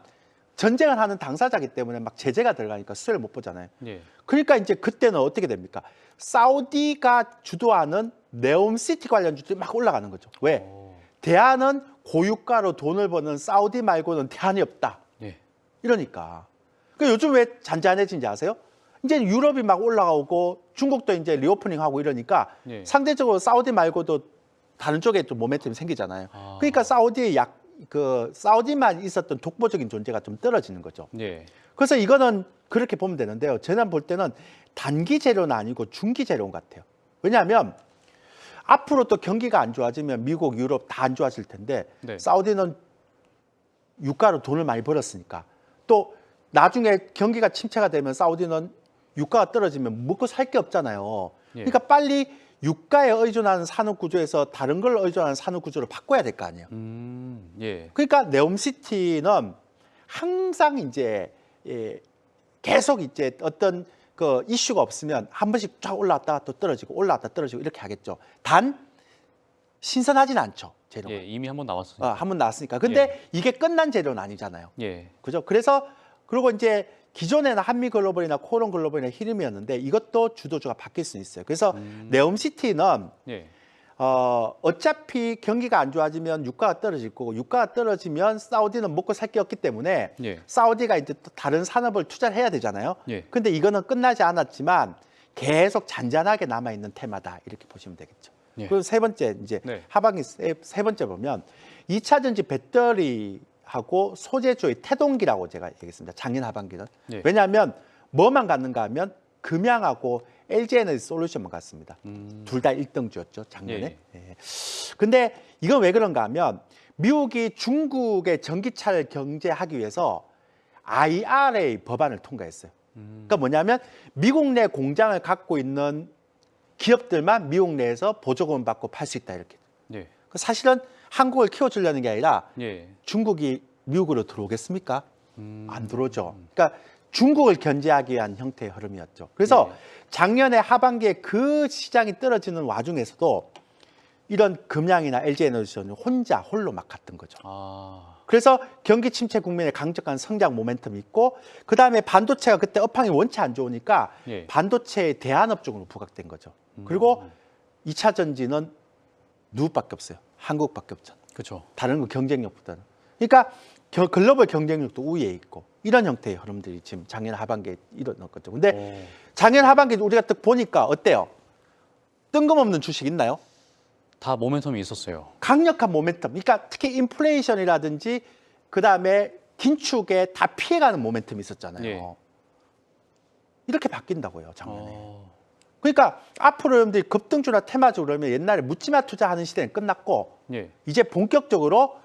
전쟁을 하는 당사자이기 때문에 막 제재가 들어가니까 수혜를 못 보잖아요. 예. 그러니까 이제 그때는 어떻게 됩니까? 사우디가 주도하는 네옴시티 관련주들이 막 올라가는 거죠. 왜? 대안은 고유가로 돈을 버는 사우디 말고는 대안이 없다. 예. 이러니까. 그러니까 요즘 왜 잔잔해진지 아세요? 이제 유럽이 막 올라오고 중국도 이제 리오프닝하고 이러니까 예. 상대적으로 사우디 말고도 다른 쪽에 좀 모멘텀이 생기잖아요. 그러니까 사우디만 있었던 독보적인 존재가 좀 떨어지는 거죠. 예. 그래서 이거는 그렇게 보면 되는데요. 저는 볼 때는 단기 재료는 아니고 중기 재료인 것 같아요. 왜냐하면 앞으로 또 경기가 안 좋아지면 미국, 유럽 다 안 좋아질 텐데 네. 사우디는 유가로 돈을 많이 벌었으니까 또 나중에 경기가 침체가 되면 사우디는 유가가 떨어지면 먹고 살 게 없잖아요. 예. 그러니까 빨리 유가에 의존하는 산업 구조에서 다른 걸 의존하는 산업 구조로 바꿔야 될 거 아니에요. 예. 그러니까 네옴시티는 항상 이제 계속 이제 어떤 그 이슈가 없으면 한 번씩 쫙 올라왔다가 또 떨어지고 올라왔다 떨어지고 이렇게 하겠죠. 단 신선하진 않죠, 재료가. 예. 이미 한번 나왔으니까. 한번 나왔으니까. 근데 이게 끝난 재료는 아니잖아요. 예. 그죠? 그래서 그리고 이제 기존에는 한미글로벌이나 코론글로벌이나 히름이었는데 이것도 주도주가 바뀔 수 있어요. 그래서 네옴시티는 예. 어차피 경기가 안 좋아지면 유가가 떨어질 거고 유가가 떨어지면 사우디는 먹고 살 게 없기 때문에 예. 사우디가 이제 또 다른 산업을 투자를 해야 되잖아요. 예. 근데 이거는 끝나지 않았지만 계속 잔잔하게 남아 있는 테마다 이렇게 보시면 되겠죠. 예. 그리고 세 번째 이제 네. 하반기 세 번째 보면 2차 전지 배터리하고 소재주의 태동기라고 제가 얘기했습니다. 작년 하반기는. 예. 왜냐하면 뭐만 갔는가 하면 금양하고 LG에너지 솔루션만 갔습니다. 둘 다 1등주였죠, 작년에. 예. 근데 이건 왜 그런가 하면 미국이 중국의 전기차를 경제하기 위해서 IRA 법안을 통과했어요. 그러니까 뭐냐면 미국 내 공장을 갖고 있는 기업들만 미국 내에서 보조금을 받고 팔 수 있다 이렇게. 예. 사실은 한국을 키워주려는 게 아니라 예. 중국이 미국으로 들어오겠습니까? 안 들어오죠. 그러니까 중국을 견제하기 위한 형태의 흐름이었죠. 그래서 작년에 하반기에 그 시장이 떨어지는 와중에서도 이런 금양이나 LG에너지전이 홀로 막 갔던 거죠. 그래서 경기 침체 국면에 강력한 성장 모멘텀이 있고 그다음에 반도체가 그때 업황이 원체 안 좋으니까 반도체의 대안업 쪽으로 부각된 거죠. 그리고 2차 전지는 누구밖에 없어요. 한국밖에 없잖아요. 그렇죠. 다른 거 경쟁력보다는. 그러니까 글로벌 경쟁력도 우위에 있고 이런 형태의 흐름들이 지금 작년 하반기에 일어난 거죠. 근데 작년 하반기에 우리가 딱 보니까 어때요? 뜬금없는 주식 있나요? 다 모멘텀이 있었어요. 강력한 모멘텀. 그러니까 특히 인플레이션이라든지 그다음에 긴축에 다 피해가는 모멘텀이 있었잖아요. 이렇게 바뀐다고요, 작년에. 그러니까 앞으로 여러분들이 급등주나 테마주 그러면 옛날에 묻지마 투자하는 시대는 끝났고 이제 본격적으로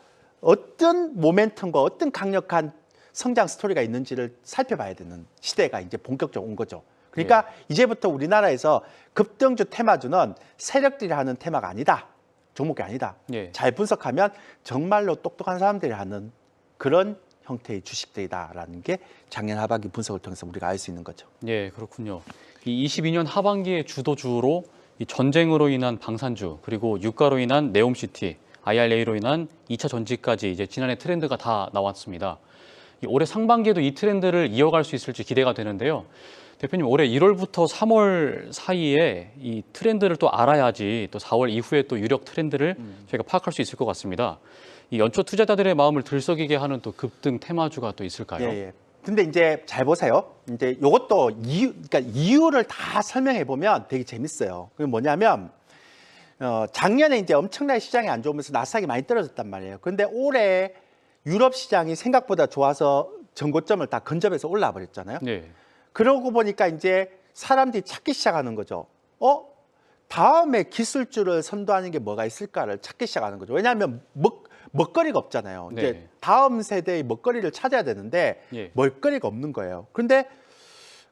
어떤 모멘텀과 어떤 강력한 성장 스토리가 있는지를 살펴봐야 되는 시대가 이제 본격적으로 온 거죠. 그러니까 이제부터 우리나라에서 급등주 테마주는 세력들이 하는 테마가 아니다. 종목이 아니다. 잘 분석하면 정말로 똑똑한 사람들이 하는 그런 형태의 주식들이다라는 게 작년 하반기 분석을 통해서 우리가 알 수 있는 거죠. 예, 그렇군요. 이 22년 하반기의 주도주로 이 전쟁으로 인한 방산주 그리고 유가로 인한 네옴시티, IRA로 인한 2차 전지까지 이제 지난해 트렌드가 다 나왔습니다. 올해 상반기에도 이 트렌드를 이어갈 수 있을지 기대가 되는데요. 대표님, 올해 1월부터 3월 사이에 이 트렌드를 또 알아야지 또 4월 이후에 또 유력 트렌드를 저희가 파악할 수 있을 것 같습니다. 이 연초 투자자들의 마음을 들썩이게 하는 또 급등 테마주가 또 있을까요? 근데 이제 잘 보세요. 이제 이것도 그러니까 이유를 다 설명해 보면 되게 재밌어요. 그게 뭐냐면 작년에 이제 엄청나게 시장이 안 좋으면서 나스닥이 많이 떨어졌단 말이에요. 근데 올해 유럽 시장이 생각보다 좋아서 전고점을 다 근접해서 올라와 버렸잖아요. 그러고 보니까 이제 사람들이 찾기 시작하는 거죠. 다음에 기술주를 선도하는 게 뭐가 있을까를 찾기 시작하는 거죠. 왜냐하면 먹거리가 없잖아요. 이제 다음 세대의 먹거리를 찾아야 되는데 먹거리가 없는 거예요. 그런데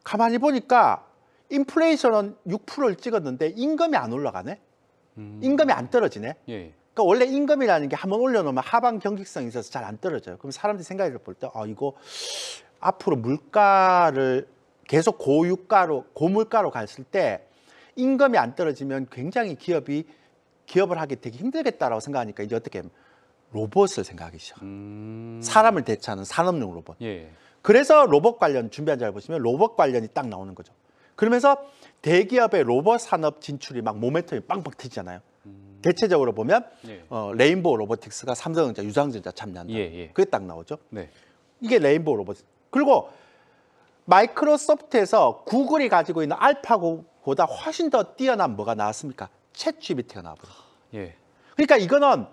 가만히 보니까 인플레이션은 6%를 찍었는데 임금이 안 올라가네. 임금이 안 떨어지네. 그러니까 원래 임금이라는 게 한번 올려놓으면 하방 경직성이 있어서 잘 안 떨어져요. 그럼 사람들이 생각을 볼 때 이거 앞으로 물가를 계속 고물가로 갔을 때 임금이 안 떨어지면 굉장히 기업을 하기 되게 힘들겠다라고 생각하니까 이제 어떻게 하면 로봇을 생각하기 시작. 사람을 대체하는 산업용 로봇. 그래서 로봇 관련 준비한 자를 보시면 로봇 관련이 딱 나오는 거죠. 그러면서 대기업의 로봇 산업 진출이 막 모멘텀이 빵빵 터지잖아요. 대체적으로 보면 레인보우 로보틱스가 삼성전자, 유상전자 참여한다. 그게 딱 나오죠. 이게 레인보우 로봇. 그리고 마이크로소프트에서 구글이 가지고 있는 알파고보다 훨씬 더 뛰어난 뭐가 나왔습니까? 챗 GPT가 나와버려요. 그러니까 이거는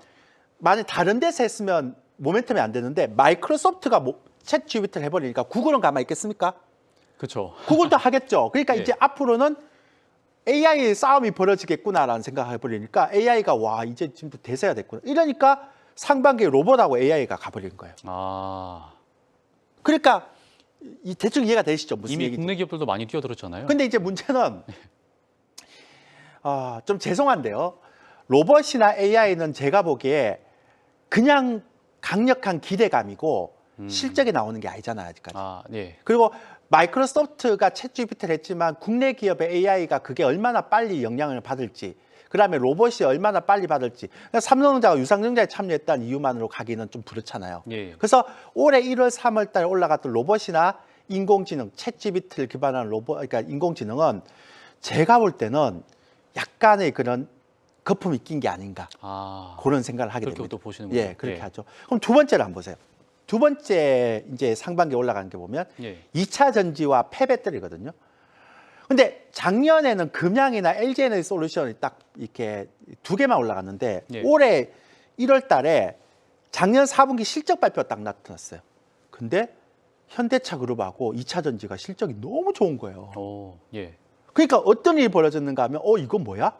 만약 다른 데서 했으면 모멘텀이 안 되는데 마이크로소프트가 챗 GPT를 해버리니까 구글은 가만히 있겠습니까? 그렇죠. 구글도 하겠죠. 그러니까 이제 앞으로는 AI 싸움이 벌어지겠구나라는 생각을 해버리니까 AI가 와 이제 지금 대세가 됐구나. 이러니까 상반기에 로봇하고 AI가 가버린 거예요. 그러니까 대충 이해가 되시죠? 무슨 이미 얘기인지. 국내 기업들도 많이 뛰어들었잖아요. 근데 이제 문제는 좀 죄송한데요. 로봇이나 AI는 제가 보기에 그냥 강력한 기대감이고 실적이 나오는 게 아니잖아요, 아직까지. 그리고 마이크로소프트가 챗 GPT를 했지만 국내 기업의 AI가 그게 얼마나 빨리 영향을 받을지, 그다음에 로봇이 얼마나 빨리 받을지. 삼성전자가 유상증자에 참여했다는 이유만으로 가기는 좀 그렇잖아요. 그래서 올해 1월, 3월 달에 올라갔던 로봇이나 인공지능, 챗 GPT를 기반한 그러니까 인공지능은 제가 볼 때는 약간의 그런 거품이 낀 게 아닌가 그런 생각을 하게 됩니다. 그렇게 또 보시는군요. 그렇게 하죠. 그럼 두 번째를 한번 보세요. 두 번째 이제 상반기에 올라가는 게 보면 2차 전지와 폐배터리거든요. 근데 작년에는 금양이나 LG에너지솔루션이 딱 이렇게 두 개만 올라갔는데 올해 1월 달에 작년 4분기 실적 발표 딱 나타났어요. 근데 현대차 그룹하고 2차 전지가 실적이 너무 좋은 거예요. 그러니까 어떤 일이 벌어졌는가 하면 이거 뭐야?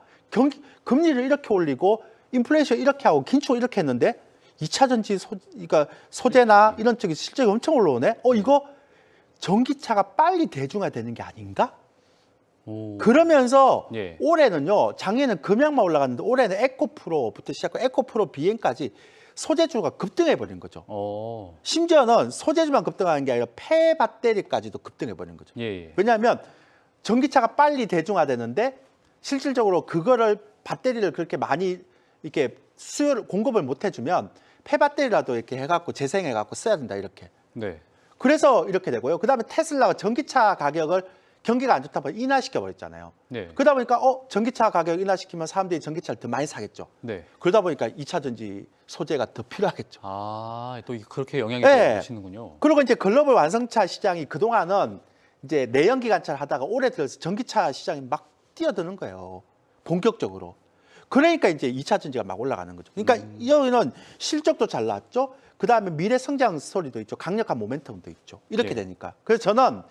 금리를 이렇게 올리고 인플레이션 이렇게 하고 긴축을 이렇게 했는데 2차 전지 그러니까 소재나 이런 쪽이 실적이 엄청 올라오네. 이거 전기차가 빨리 대중화되는 게 아닌가? 그러면서 올해는요. 작년에는 금양만 올라갔는데 올해는 에코프로부터 시작하고 에코프로 BM까지 소재주가 급등해 버린 거죠. 심지어는 소재주만 급등하는 게 아니라 폐배터리까지도 급등해 버린 거죠. 예. 왜냐하면 전기차가 빨리 대중화되는데 실질적으로 그거를 배터리를 그렇게 많이 이렇게 수요를 공급을 못 해주면 폐배터리라도 이렇게 해갖고 재생해갖고 써야 된다 이렇게. 네. 그래서 이렇게 되고요. 그다음에 테슬라가 전기차 가격을 경기가 안 좋다 보니 인하시켜 버렸잖아요. 네. 그러다 보니까 전기차 가격 인하시키면 사람들이 전기차를 더 많이 사겠죠. 네. 그러다 보니까 2차 전지 소재가 더 필요하겠죠. 또 그렇게 영향이 네. 되시는군요. 그리고 이제 글로벌 완성차 시장이 그동안은 이제 내연기관차를 하다가 올해 들어서 전기차 시장이 막 뛰어드는 거예요. 본격적으로. 그러니까 이제 2차 전지가 막 올라가는 거죠. 그러니까 여기는 실적도 잘 나왔죠. 그다음에 미래 성장 스토리도 있죠. 강력한 모멘텀도 있죠. 이렇게 네. 되니까. 그래서 저는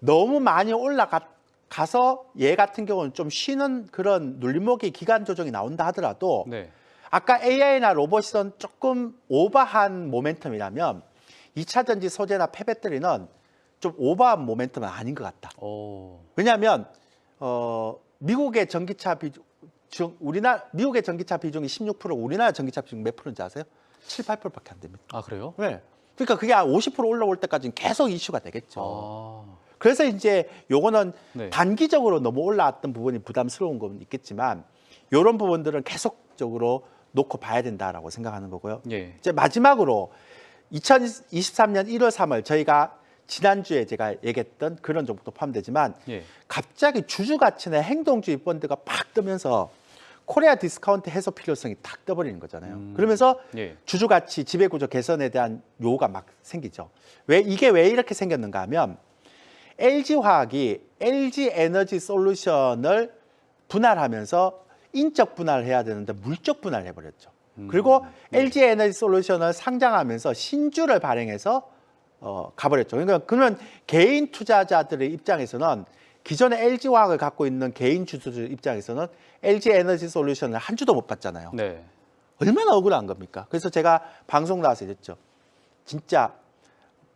너무 많이 올라가서 얘 같은 경우는 좀 쉬는 그런 눌림목이 기간 조정이 나온다 하더라도 네. 아까 AI나 로봇이던 조금 오버한 모멘텀이라면 2차 전지 소재나 폐배터리는 좀 오버한 모멘텀은 아닌 것 같다. 왜냐하면 미국의 전기차 비중 미국의 전기차 비중이 16%, 우리나라 전기차 비중 몇 프로인지 아세요? 7, 8%밖에 안 됩니다. 아, 그래요? 네. 그러니까 그게 50% 올라올 때까지는 계속 이슈가 되겠죠. 그래서 이제 요거는 네. 단기적으로 너무 올라왔던 부분이 부담스러운 건 있겠지만 이런 부분들은 계속적으로 놓고 봐야 된다라고 생각하는 거고요. 예. 이제 마지막으로 2023년 1월 3월 저희가 지난주에 제가 얘기했던 그런 정보도 포함되지만 예. 갑자기 주주가치나 행동주의 펀드가 팍 뜨면서 코리아 디스카운트 해소 필요성이 탁 떠버리는 거잖아요. 그러면서 예. 주주가치 지배구조 개선에 대한 요구가 막 생기죠. 이게 왜 이렇게 생겼는가 하면 LG화학이 LG에너지 솔루션을 분할하면서 인적 분할을 해야 되는데 물적 분할을 해버렸죠. 그리고 LG에너지 솔루션을 상장하면서 신주를 발행해서 가버렸죠. 그러니까 그러면 개인 투자자들의 입장에서는 기존에 LG화학을 갖고 있는 개인 주주들 입장에서는 LG에너지 솔루션을 한 주도 못 받잖아요. 네. 얼마나 억울한 겁니까? 그래서 제가 방송 나와서 얘기했죠. 진짜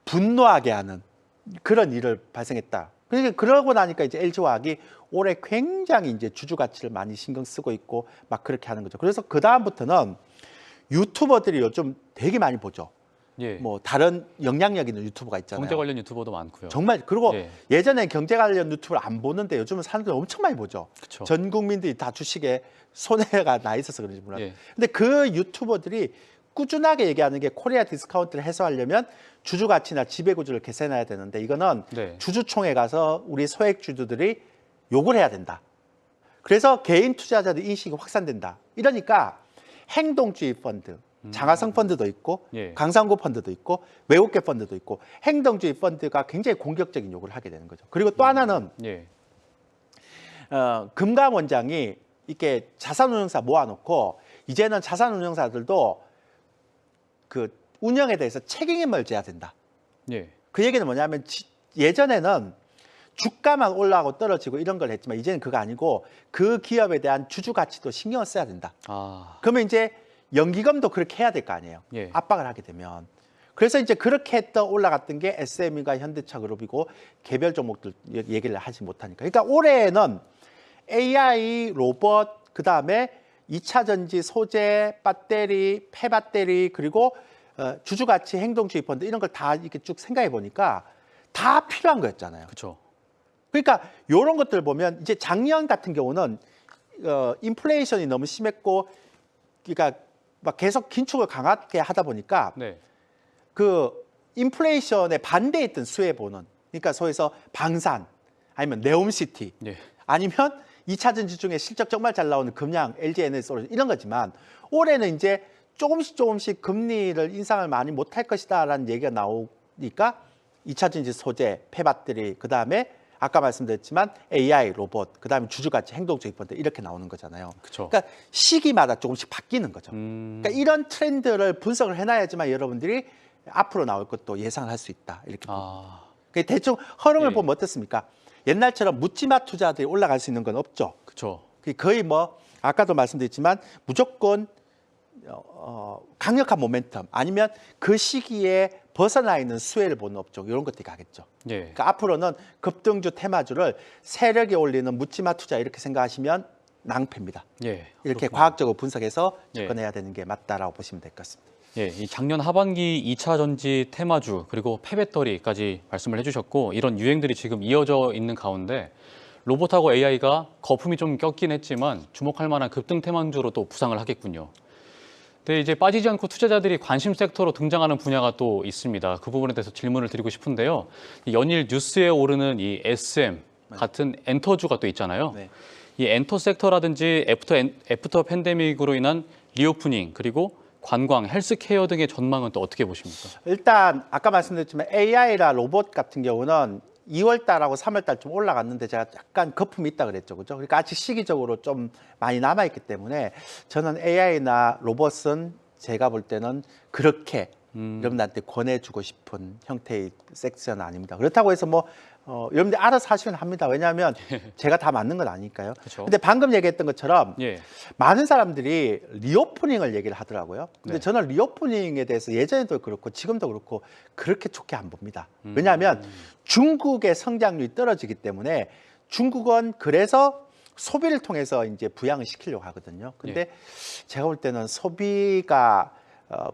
분노하게 하는 그런 일을 발생했다. 그러니까 그러고 나니까 이제 LG화학이 올해 굉장히 이제 주주 가치를 많이 신경 쓰고 있고 막 그렇게 하는 거죠. 그래서 그 다음부터는 유튜버들이 요즘 되게 많이 보죠. 예. 뭐 다른 영향력 있는 유튜버가 있잖아요. 경제 관련 유튜버도 많고요. 정말 그리고 예. 예전에 경제 관련 유튜브를 안 보는데 요즘은 사람들이 엄청 많이 보죠. 그쵸. 전 국민들이 다 주식에 손해가 나 있어서 그런지 몰라요. 예. 근데 그 유튜버들이 꾸준하게 얘기하는 게 코리아 디스카운트를 해소하려면 주주 가치나 지배 구조를 개선해야 되는데 이거는 네. 주주총회 가서 우리 소액 주주들이 욕을 해야 된다. 그래서 개인 투자자들 인식이 확산된다. 이러니까 행동주의 펀드, 장하성 펀드도 있고 예. 강상구 펀드도 있고 외국계 펀드도 있고 행동주의 펀드가 굉장히 공격적인 요구를 하게 되는 거죠. 그리고 또 하나는 예. 금감 원장이 이렇게 자산운용사 모아놓고 이제는 자산운용사들도 그 운영에 대해서 책임을 져야 된다. 예. 그 얘기는 뭐냐면 예전에는 주가만 올라가고 떨어지고 이런 걸 했지만 이제는 그거 아니고 그 기업에 대한 주주 가치도 신경을 써야 된다. 그러면 이제 연기금도 그렇게 해야 될 거 아니에요. 예. 압박을 하게 되면. 그래서 이제 그렇게 했던 올라갔던 게 SME가 현대차 그룹이고 개별 종목들 얘기를 하지 못하니까. 그러니까 올해에는 AI, 로봇, 그다음에 2차 전지, 소재, 배터리, 폐배터리 그리고 주주가치, 행동주의 펀드 이런 걸 다 이렇게 쭉 생각해 보니까 다 필요한 거였잖아요. 그렇죠. 그러니까 이런 것들 보면 이제 작년 같은 경우는 인플레이션이 너무 심했고 그러니까 막 계속 긴축을 강하게 하다 보니까 네. 그 인플레이션에 반대했던 수혜보는 그러니까 소위해서 방산 아니면 네옴시티 예. 아니면 2차 전지 중에 실적 정말 잘 나오는 금양, LG에너지 솔루션 이런 거지만 올해는 이제 조금씩 금리를 인상을 많이 못할 것이다라는 얘기가 나오니까 2차 전지 소재, 폐배터리 그다음에 아까 말씀드렸지만 AI, 로봇, 그다음에 주주가치, 행동주의 펀드 이렇게 나오는 거잖아요. 그쵸. 그러니까 시기마다 조금씩 바뀌는 거죠. 그러니까 이런 트렌드를 분석을 해놔야지만 여러분들이 앞으로 나올 것도 예상을 할 수 있다. 이렇게 그러니까 대충 흐름을 예. 보면 어떻습니까? 옛날처럼 묻지마 투자들이 올라갈 수 있는 건 없죠. 그렇죠. 거의 뭐 아까도 말씀드렸지만 무조건 강력한 모멘텀 아니면 그 시기에 벗어나 있는 수혜를 보는 업종 이런 것들이 가겠죠. 예. 그러니까 앞으로는 급등주 테마주를 세력에 올리는 묻지마 투자 이렇게 생각하시면 낭패입니다. 예. 이렇게 그렇군요. 과학적으로 분석해서 예. 접근해야 되는 게 맞다라고 보시면 될 것 같습니다. 예, 이 작년 하반기 2차 전지 테마주 그리고 폐배터리까지 말씀을 해주셨고 이런 유행들이 지금 이어져 있는 가운데 로봇하고 AI가 거품이 좀 꼈긴 했지만 주목할 만한 급등 테마주로 또 부상을 하겠군요. 근데 이제 빠지지 않고 투자자들이 관심 섹터로 등장하는 분야가 또 있습니다. 그 부분에 대해서 질문을 드리고 싶은데요. 연일 뉴스에 오르는 이 SM 같은 엔터주가 또 있잖아요. 네. 이 엔터 섹터라든지 애프터 팬데믹으로 인한 리오프닝 그리고 관광, 헬스케어 등의 전망은 또 어떻게 보십니까? 일단 아까 말씀드렸지만 AI나 로봇 같은 경우는 2월 달하고 3월 달 좀 올라갔는데 제가 약간 거품이 있다 그랬죠. 그죠? 그러니까 아직 시기적으로 좀 많이 남아 있기 때문에 저는 AI나 로봇은 제가 볼 때는 그렇게 여러분들한테 권해주고 싶은 형태의 섹션은 아닙니다. 그렇다고 해서 뭐 여러분들 알아서 하시면 합니다. 왜냐하면 제가 다 맞는 건 아니니까요. 그쵸. 근데 방금 얘기했던 것처럼 예, 많은 사람들이 리오프닝을 얘기를 하더라고요. 근데 네. 저는 리오프닝에 대해서 예전에도 그렇고 지금도 그렇고 그렇게 좋게 안 봅니다. 왜냐하면 중국의 성장률이 떨어지기 때문에 중국은 그래서 소비를 통해서 이제 부양을 시키려고 하거든요. 근데 제가 볼 때는 소비가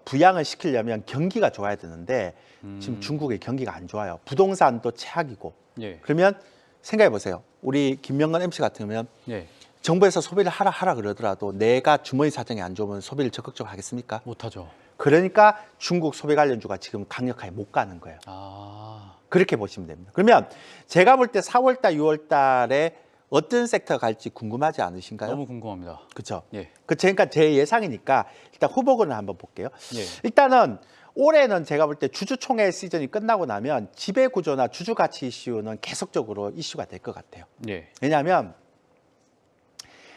부양을 시키려면 경기가 좋아야 되는데 지금 중국의 경기가 안 좋아요. 부동산도 최악이고. 예, 그러면 생각해 보세요. 우리 김명건 MC 같으면 예, 정부에서 소비를 하라 그러더라도 내가 주머니 사정이 안 좋으면 소비를 적극적으로 하겠습니까? 못하죠. 그러니까 중국 소비 관련주가 지금 강력하게 못 가는 거예요. 아, 그렇게 보시면 됩니다. 그러면 제가 볼 때 4월 달, 6월 달에 어떤 섹터가 갈지 궁금하지 않으신가요? 너무 궁금합니다. 그렇죠. 예, 그러니까 제 예상이니까 일단 후보군을 한번 볼게요. 예, 일단은 올해는 제가 볼 때 주주총회 시즌이 끝나고 나면 지배구조나 주주가치 이슈는 계속적으로 이슈가 될 것 같아요. 예, 왜냐하면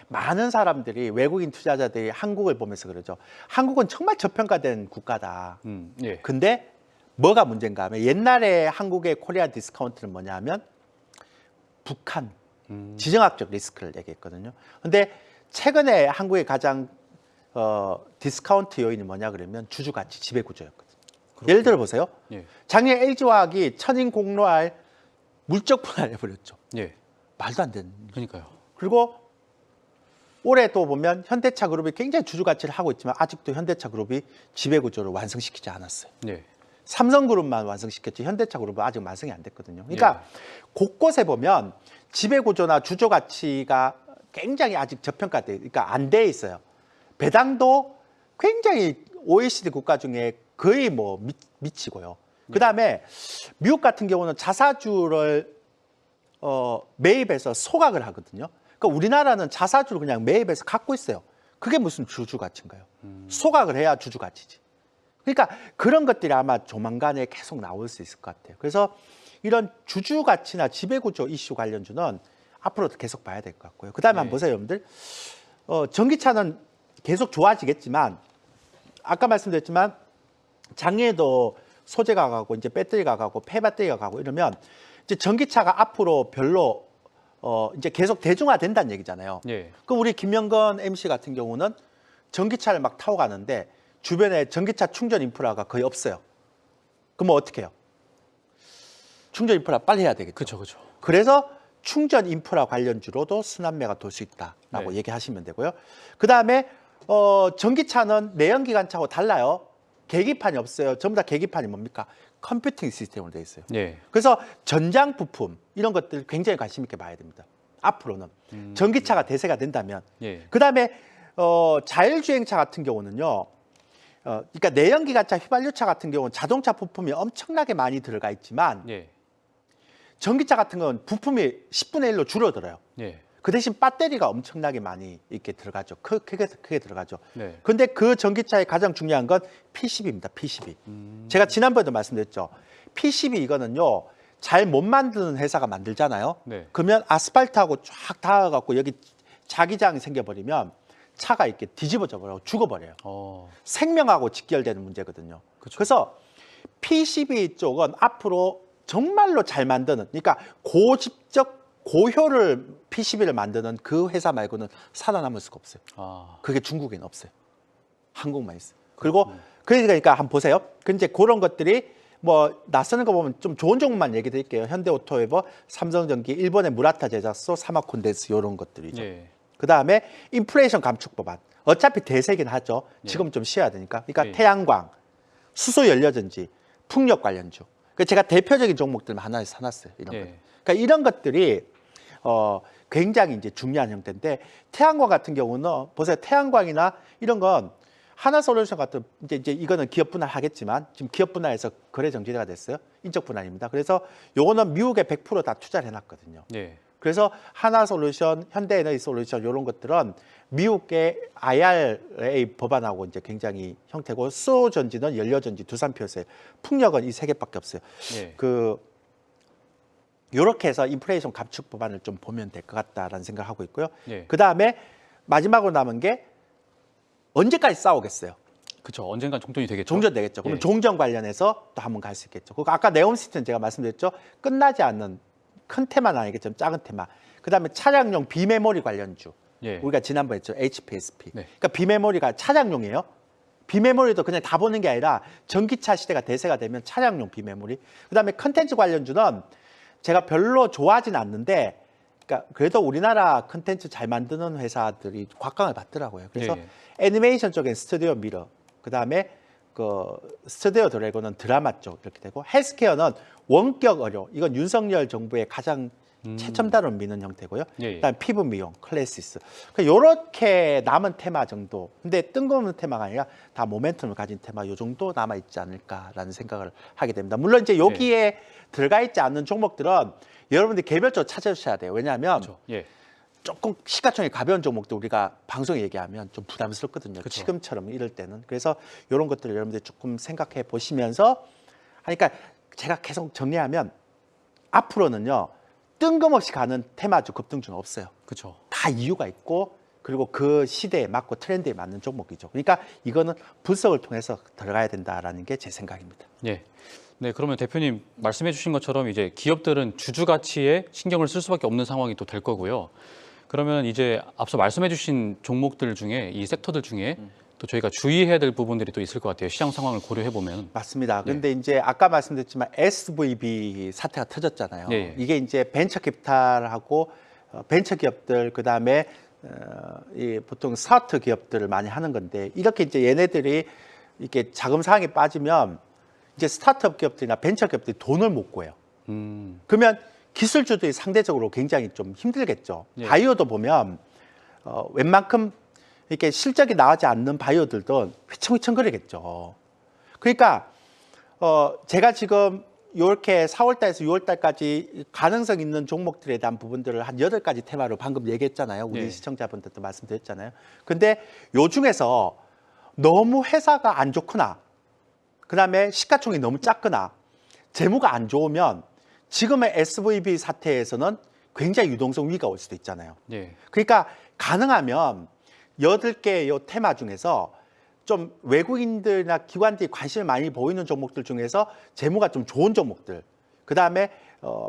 많은 사람들이 외국인 투자자들이 한국을 보면서 그러죠. 한국은 정말 저평가된 국가다. 예, 근데 뭐가 문제인가 하면 옛날에 한국의 코리아 디스카운트는 뭐냐 하면 북한 지정학적 리스크를 얘기했거든요. 근데 최근에 한국의 가장 디스카운트 요인이 뭐냐 그러면 주주가치 지배구조였거든요. 예를 들어 보세요. 예, 작년 LG화학이 천인공로알 물적 분할해버렸죠. 예, 말도 안 되는. 그러니까요. 그리고 올해 또 보면 현대차 그룹이 굉장히 주주 가치를 하고 있지만 아직도 현대차 그룹이 지배 구조를 완성시키지 않았어요. 예, 삼성그룹만 완성시켰지 현대차 그룹은 아직 완성이 안 됐거든요. 그러니까 곳곳에 보면 지배 구조나 주주 가치가 굉장히 아직 저평가돼, 그러니까 안 돼 있어요. 배당도 굉장히 OECD 국가 중에 거의 뭐 미치고요. 그다음에 미국 같은 경우는 자사주를 매입해서 소각을 하거든요. 그러니까 우리나라는 자사주를 그냥 매입해서 갖고 있어요. 그게 무슨 주주 가치인가요? 소각을 해야 주주 가치지. 그러니까 그런 것들이 아마 조만간에 계속 나올 수 있을 것 같아요. 그래서 이런 주주 가치나 지배구조 이슈 관련주는 앞으로도 계속 봐야 될 것 같고요. 그다음에 한번 보세요, 여러분들. 전기차는 계속 좋아지겠지만 아까 말씀드렸지만 작년에도 소재가 가고 이제 배터리가 가고 폐배터리가 가고 이러면 이제 전기차가 앞으로 별로 이제 계속 대중화된다는 얘기잖아요. 예, 그럼 우리 김명건 MC 같은 경우는 전기차를 막 타고 가는데 주변에 전기차 충전 인프라가 거의 없어요. 그럼 어떻게 해요? 충전 인프라 빨리 해야 되겠죠. 그렇죠, 그렇죠. 그래서 충전 인프라 관련주로도 순환매가 돌 수 있다라고 네. 얘기하시면 되고요. 그다음에 전기차는 내연기관차하고 달라요. 계기판이 없어요. 전부 다 계기판이 뭡니까? 컴퓨팅 시스템으로 되어 있어요. 예, 그래서 전장 부품 이런 것들 굉장히 관심 있게 봐야 됩니다. 앞으로는 전기차가 대세가 된다면. 예, 그다음에 자율주행차 같은 경우는요. 그러니까 내연기관차, 휘발유차 같은 경우는 자동차 부품이 엄청나게 많이 들어가 있지만 예, 전기차 같은 건 부품이 10분의 1로 줄어들어요. 예, 그 대신 배터리가 엄청나게 많이 이렇게 들어가죠. 크게 들어가죠. 네, 근데 그 전기차의 가장 중요한 건 PCB입니다. PCB. 제가 지난번에도 말씀드렸죠. PCB 이거는요. 잘 못 만드는 회사가 만들잖아요. 네. 그러면 아스팔트하고 쫙 닿아갖고 여기 자기장이 생겨버리면 차가 이렇게 뒤집어져 버려요. 죽어버려요. 생명하고 직결되는 문제거든요. 그쵸. 그래서 PCB 쪽은 앞으로 정말로 잘 만드는, 그러니까 고집적 고효를 PCB를 만드는 그 회사 말고는 살아남을 수가 없어요. 그게 중국에는 없어요. 한국만 있어요. 그리고 그러니까 한번 보세요. 근데 그런 것들이 뭐 낯서는 거 보면 좀 좋은 종목만 얘기 드릴게요. 현대오토웨버, 삼성전기, 일본의 무라타 제작소, 사마콘덴스 이런 것들이죠. 예, 그다음에 인플레이션 감축 법안. 어차피 대세긴 하죠. 지금 좀 쉬어야 되니까. 그러니까 태양광, 수소 연료전지, 풍력 관련주. 그 제가 대표적인 종목들만 하나씩 사놨어요. 이런 것. 그러니까 이런 것들이 굉장히 이제 중요한 형태인데 태양광 같은 경우는 보세요. 태양광이나 이런 건 하나솔루션 같은 이제 이거는 기업 분할하겠지만 지금 기업 분할에서 거래 정지가 됐어요. 인적 분할입니다. 그래서 요거는 미국에 100% 다 투자를 해놨거든요. 그래서 하나솔루션, 현대에너지솔루션 이런 것들은 미국의 IRA 법안하고 이제 굉장히 형태고 수소전지는 연료전지 두산표세, 풍력은 이 세 개밖에 없어요. 요렇게 해서 인플레이션 감축 법안을 좀 보면 될 것 같다라는 생각을 하고 있고요. 그 다음에 마지막으로 남은 게 언제까지 싸우겠어요? 그렇죠. 언젠간 종전이 되겠죠. 종전되겠죠. 그러면 종전 관련해서 또 한번 갈 수 있겠죠. 그리고 아까 네옴시티는 제가 말씀드렸죠. 끝나지 않는 큰 테마는 아니겠지만 작은 테마. 그 다음에 차량용 비메모리 관련주. 우리가 지난번에 했죠. HPSP. 그러니까 비메모리가 차량용이에요. 비메모리도 그냥 다 보는 게 아니라 전기차 시대가 대세가 되면 차량용 비메모리. 그 다음에 컨텐츠 관련주는 제가 별로 좋아하진 않는데 그러니까 그래도 우리나라 컨텐츠 잘 만드는 회사들이 곽강을 받더라고요. 그래서 애니메이션 쪽엔 스튜디오 미러, 그 다음에 그 스튜디오 드래곤은 드라마 쪽 이렇게 되고 헬스케어는 원격 의료, 이건 윤석열 정부의 가장 최첨단으로 미는 형태고요. 그다음에 피부 미용, 클래시스. 이렇게 남은 테마 정도. 근데 뜬금없는 테마가 아니라 다 모멘텀을 가진 테마 요 정도 남아 있지 않을까라는 생각을 하게 됩니다. 물론 이제 여기에 들어가 있지 않는 종목들은 여러분들이 개별적으로 찾아주셔야 돼요. 왜냐하면 조금 시가총액 가벼운 종목도 우리가 방송에 얘기하면 좀 부담스럽거든요. 지금처럼 이럴 때는. 그래서 이런 것들을 여러분들이 조금 생각해 보시면서 하니까 제가 계속 정리하면 앞으로는요. 뜬금없이 가는 테마주 급등주는 없어요. 그렇죠. 다 이유가 있고 그리고 그 시대에 맞고 트렌드에 맞는 종목이죠. 그러니까 이거는 분석을 통해서 들어가야 된다라는 게 제 생각입니다. 네, 그러면 대표님 말씀해 주신 것처럼 이제 기업들은 주주 가치에 신경을 쓸 수밖에 없는 상황이 또 될 거고요. 그러면 이제 앞서 말씀해 주신 종목들 중에 이 섹터들 중에 또 저희가 주의해야 될 부분들이 또 있을 것 같아요. 시장 상황을 고려해 보면. 맞습니다. 근데 이제 아까 말씀드렸지만 SVB 사태가 터졌잖아요. 이게 이제 벤처 캐피탈하고 벤처 기업들 그다음에 이 보통 스타트 기업들을 많이 하는 건데 이렇게 이제 얘네들이 이렇게 자금 상황에 빠지면 이제 스타트업 기업들이나 벤처 기업들이 돈을 못 구해요. 그러면 기술주들이 상대적으로 굉장히 좀 힘들겠죠. 바이오도 보면 웬만큼 이렇게 실적이 나오지 않는 바이오들도 휘청휘청거리겠죠. 그러니까 제가 지금 이렇게 4월달에서 6월달까지 가능성 있는 종목들에 대한 부분들을 한 8가지 테마로 방금 얘기했잖아요. 우리 시청자분들도 말씀드렸잖아요. 근데 요 중에서 너무 회사가 안 좋거나 그다음에 시가총액이 너무 작거나 재무가 안 좋으면 지금의 SVB 사태에서는 굉장히 유동성 위기가 올 수도 있잖아요. 그러니까 가능하면 8개의 요 테마 중에서 좀 외국인들이나 기관들이 관심을 많이 보이는 종목들 중에서 재무가 좀 좋은 종목들, 그다음에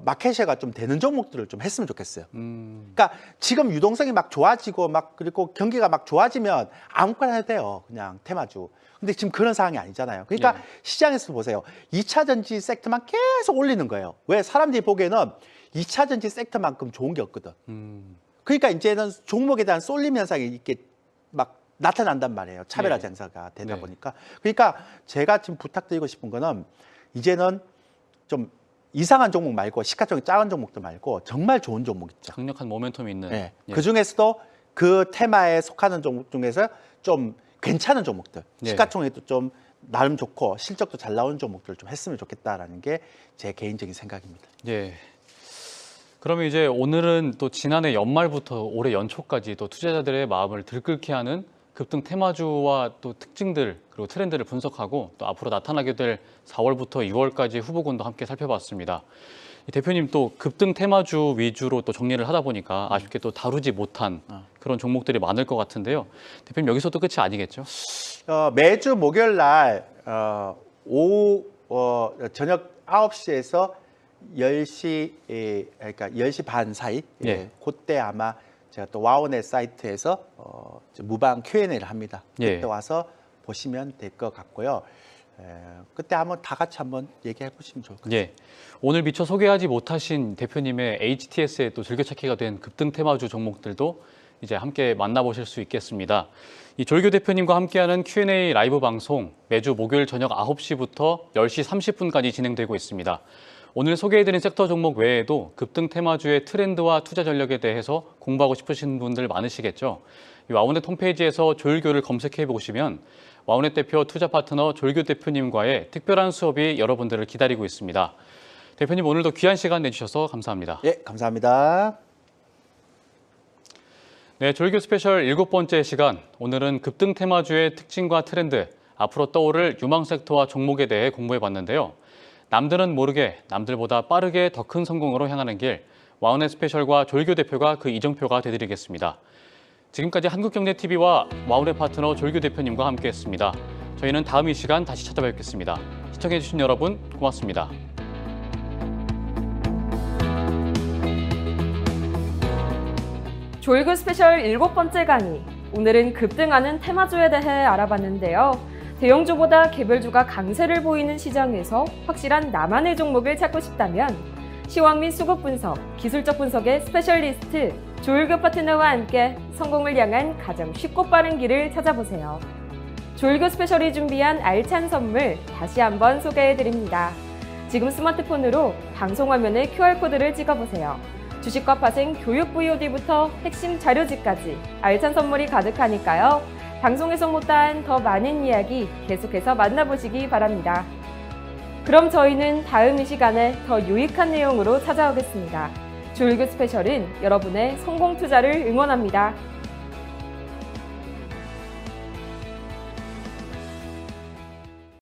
마켓쉐어가 좀 되는 종목들을 좀 했으면 좋겠어요. 그러니까 지금 유동성이 막 좋아지고 막 그리고 경기가 막 좋아지면 아무거나 해도 돼요. 그냥 테마주. 근데 지금 그런 상황이 아니잖아요. 그러니까 시장에서 보세요. 2차 전지 섹터만 계속 올리는 거예요. 왜? 사람들이 보기에는 2차 전지 섹터만큼 좋은 게 없거든. 그러니까 이제는 종목에 대한 쏠림 현상이 이렇게 막 나타난단 말이에요. 차별화 장사가 되다 보니까. 그러니까 제가 지금 부탁드리고 싶은 거는 이제는 좀 이상한 종목 말고 시가총액 작은 종목도 말고 정말 좋은 종목 있죠. 강력한 모멘텀이 있는. 그 중에서도 그 테마에 속하는 종목 중에서 좀 괜찮은 종목들, 시가총액도 좀 나름 좋고 실적도 잘 나오는 종목들을 좀 했으면 좋겠다라는 게 제 개인적인 생각입니다. 그러면 이제 오늘은 또 지난해 연말부터 올해 연초까지 또 투자자들의 마음을 들끓게 하는 급등 테마주와 또 특징들 그리고 트렌드를 분석하고 또 앞으로 나타나게 될 4월부터 6월까지 후보군도 함께 살펴봤습니다. 대표님 또 급등 테마주 위주로 또 정리를 하다 보니까 아쉽게 또 다루지 못한 그런 종목들이 많을 것 같은데요. 대표님 여기서도 끝이 아니겠죠? 매주 목요일 날 오후 저녁 9시에서 10시 그러니까 10시 반 사이 그때 아마 제가 또 와우넷 사이트에서 무방 Q&A를 합니다. 그때 와서 보시면 될 것 같고요. 그때 한번 다 같이 한번 얘기해 보시면 좋을 것 같아요. 오늘 미처 소개하지 못하신 대표님의 HTS에 또 즐겨찾기가 된 급등 테마주 종목들도 이제 함께 만나보실 수 있겠습니다. 이 조일교 대표님과 함께하는 Q&A 라이브 방송 매주 목요일 저녁 9시부터 10시 30분까지 진행되고 있습니다. 오늘 소개해드린 섹터 종목 외에도 급등 테마주의 트렌드와 투자 전략에 대해서 공부하고 싶으신 분들 많으시겠죠. 이 와우넷 홈페이지에서 조일교를 검색해 보시면 와우넷 대표 투자 파트너 조일교 대표님과의 특별한 수업이 여러분들을 기다리고 있습니다. 대표님 오늘도 귀한 시간 내주셔서 감사합니다. 예, 감사합니다. 네, 조일교 스페셜 7번째 시간. 오늘은 급등 테마주의 특징과 트렌드, 앞으로 떠오를 유망 섹터와 종목에 대해 공부해 봤는데요. 남들은 모르게 남들보다 빠르게 더 큰 성공으로 향하는 길, 와우넷 스페셜과 조일교 대표가 그 이정표가 되드리겠습니다. 지금까지 한국경제TV와 와우넷 파트너 조일교 대표님과 함께했습니다. 저희는 다음 이 시간 다시 찾아뵙겠습니다. 시청해주신 여러분 고맙습니다. 조일교 스페셜 7번째 강의. 오늘은 급등하는 테마주에 대해 알아봤는데요. 대형주보다 개별주가 강세를 보이는 시장에서 확실한 나만의 종목을 찾고 싶다면 시황 및 수급 분석, 기술적 분석의 스페셜리스트 조일교 파트너와 함께 성공을 향한 가장 쉽고 빠른 길을 찾아보세요. 조일교 스페셜이 준비한 알찬 선물 다시 한번 소개해드립니다. 지금 스마트폰으로 방송 화면에 QR코드를 찍어보세요. 주식과 파생, 교육 VOD부터 핵심 자료지까지 알찬 선물이 가득하니까요. 방송에서 못한 더 많은 이야기 계속해서 만나보시기 바랍니다. 그럼 저희는 다음 이 시간에 더 유익한 내용으로 찾아오겠습니다. 조일교 스페셜은 여러분의 성공 투자를 응원합니다.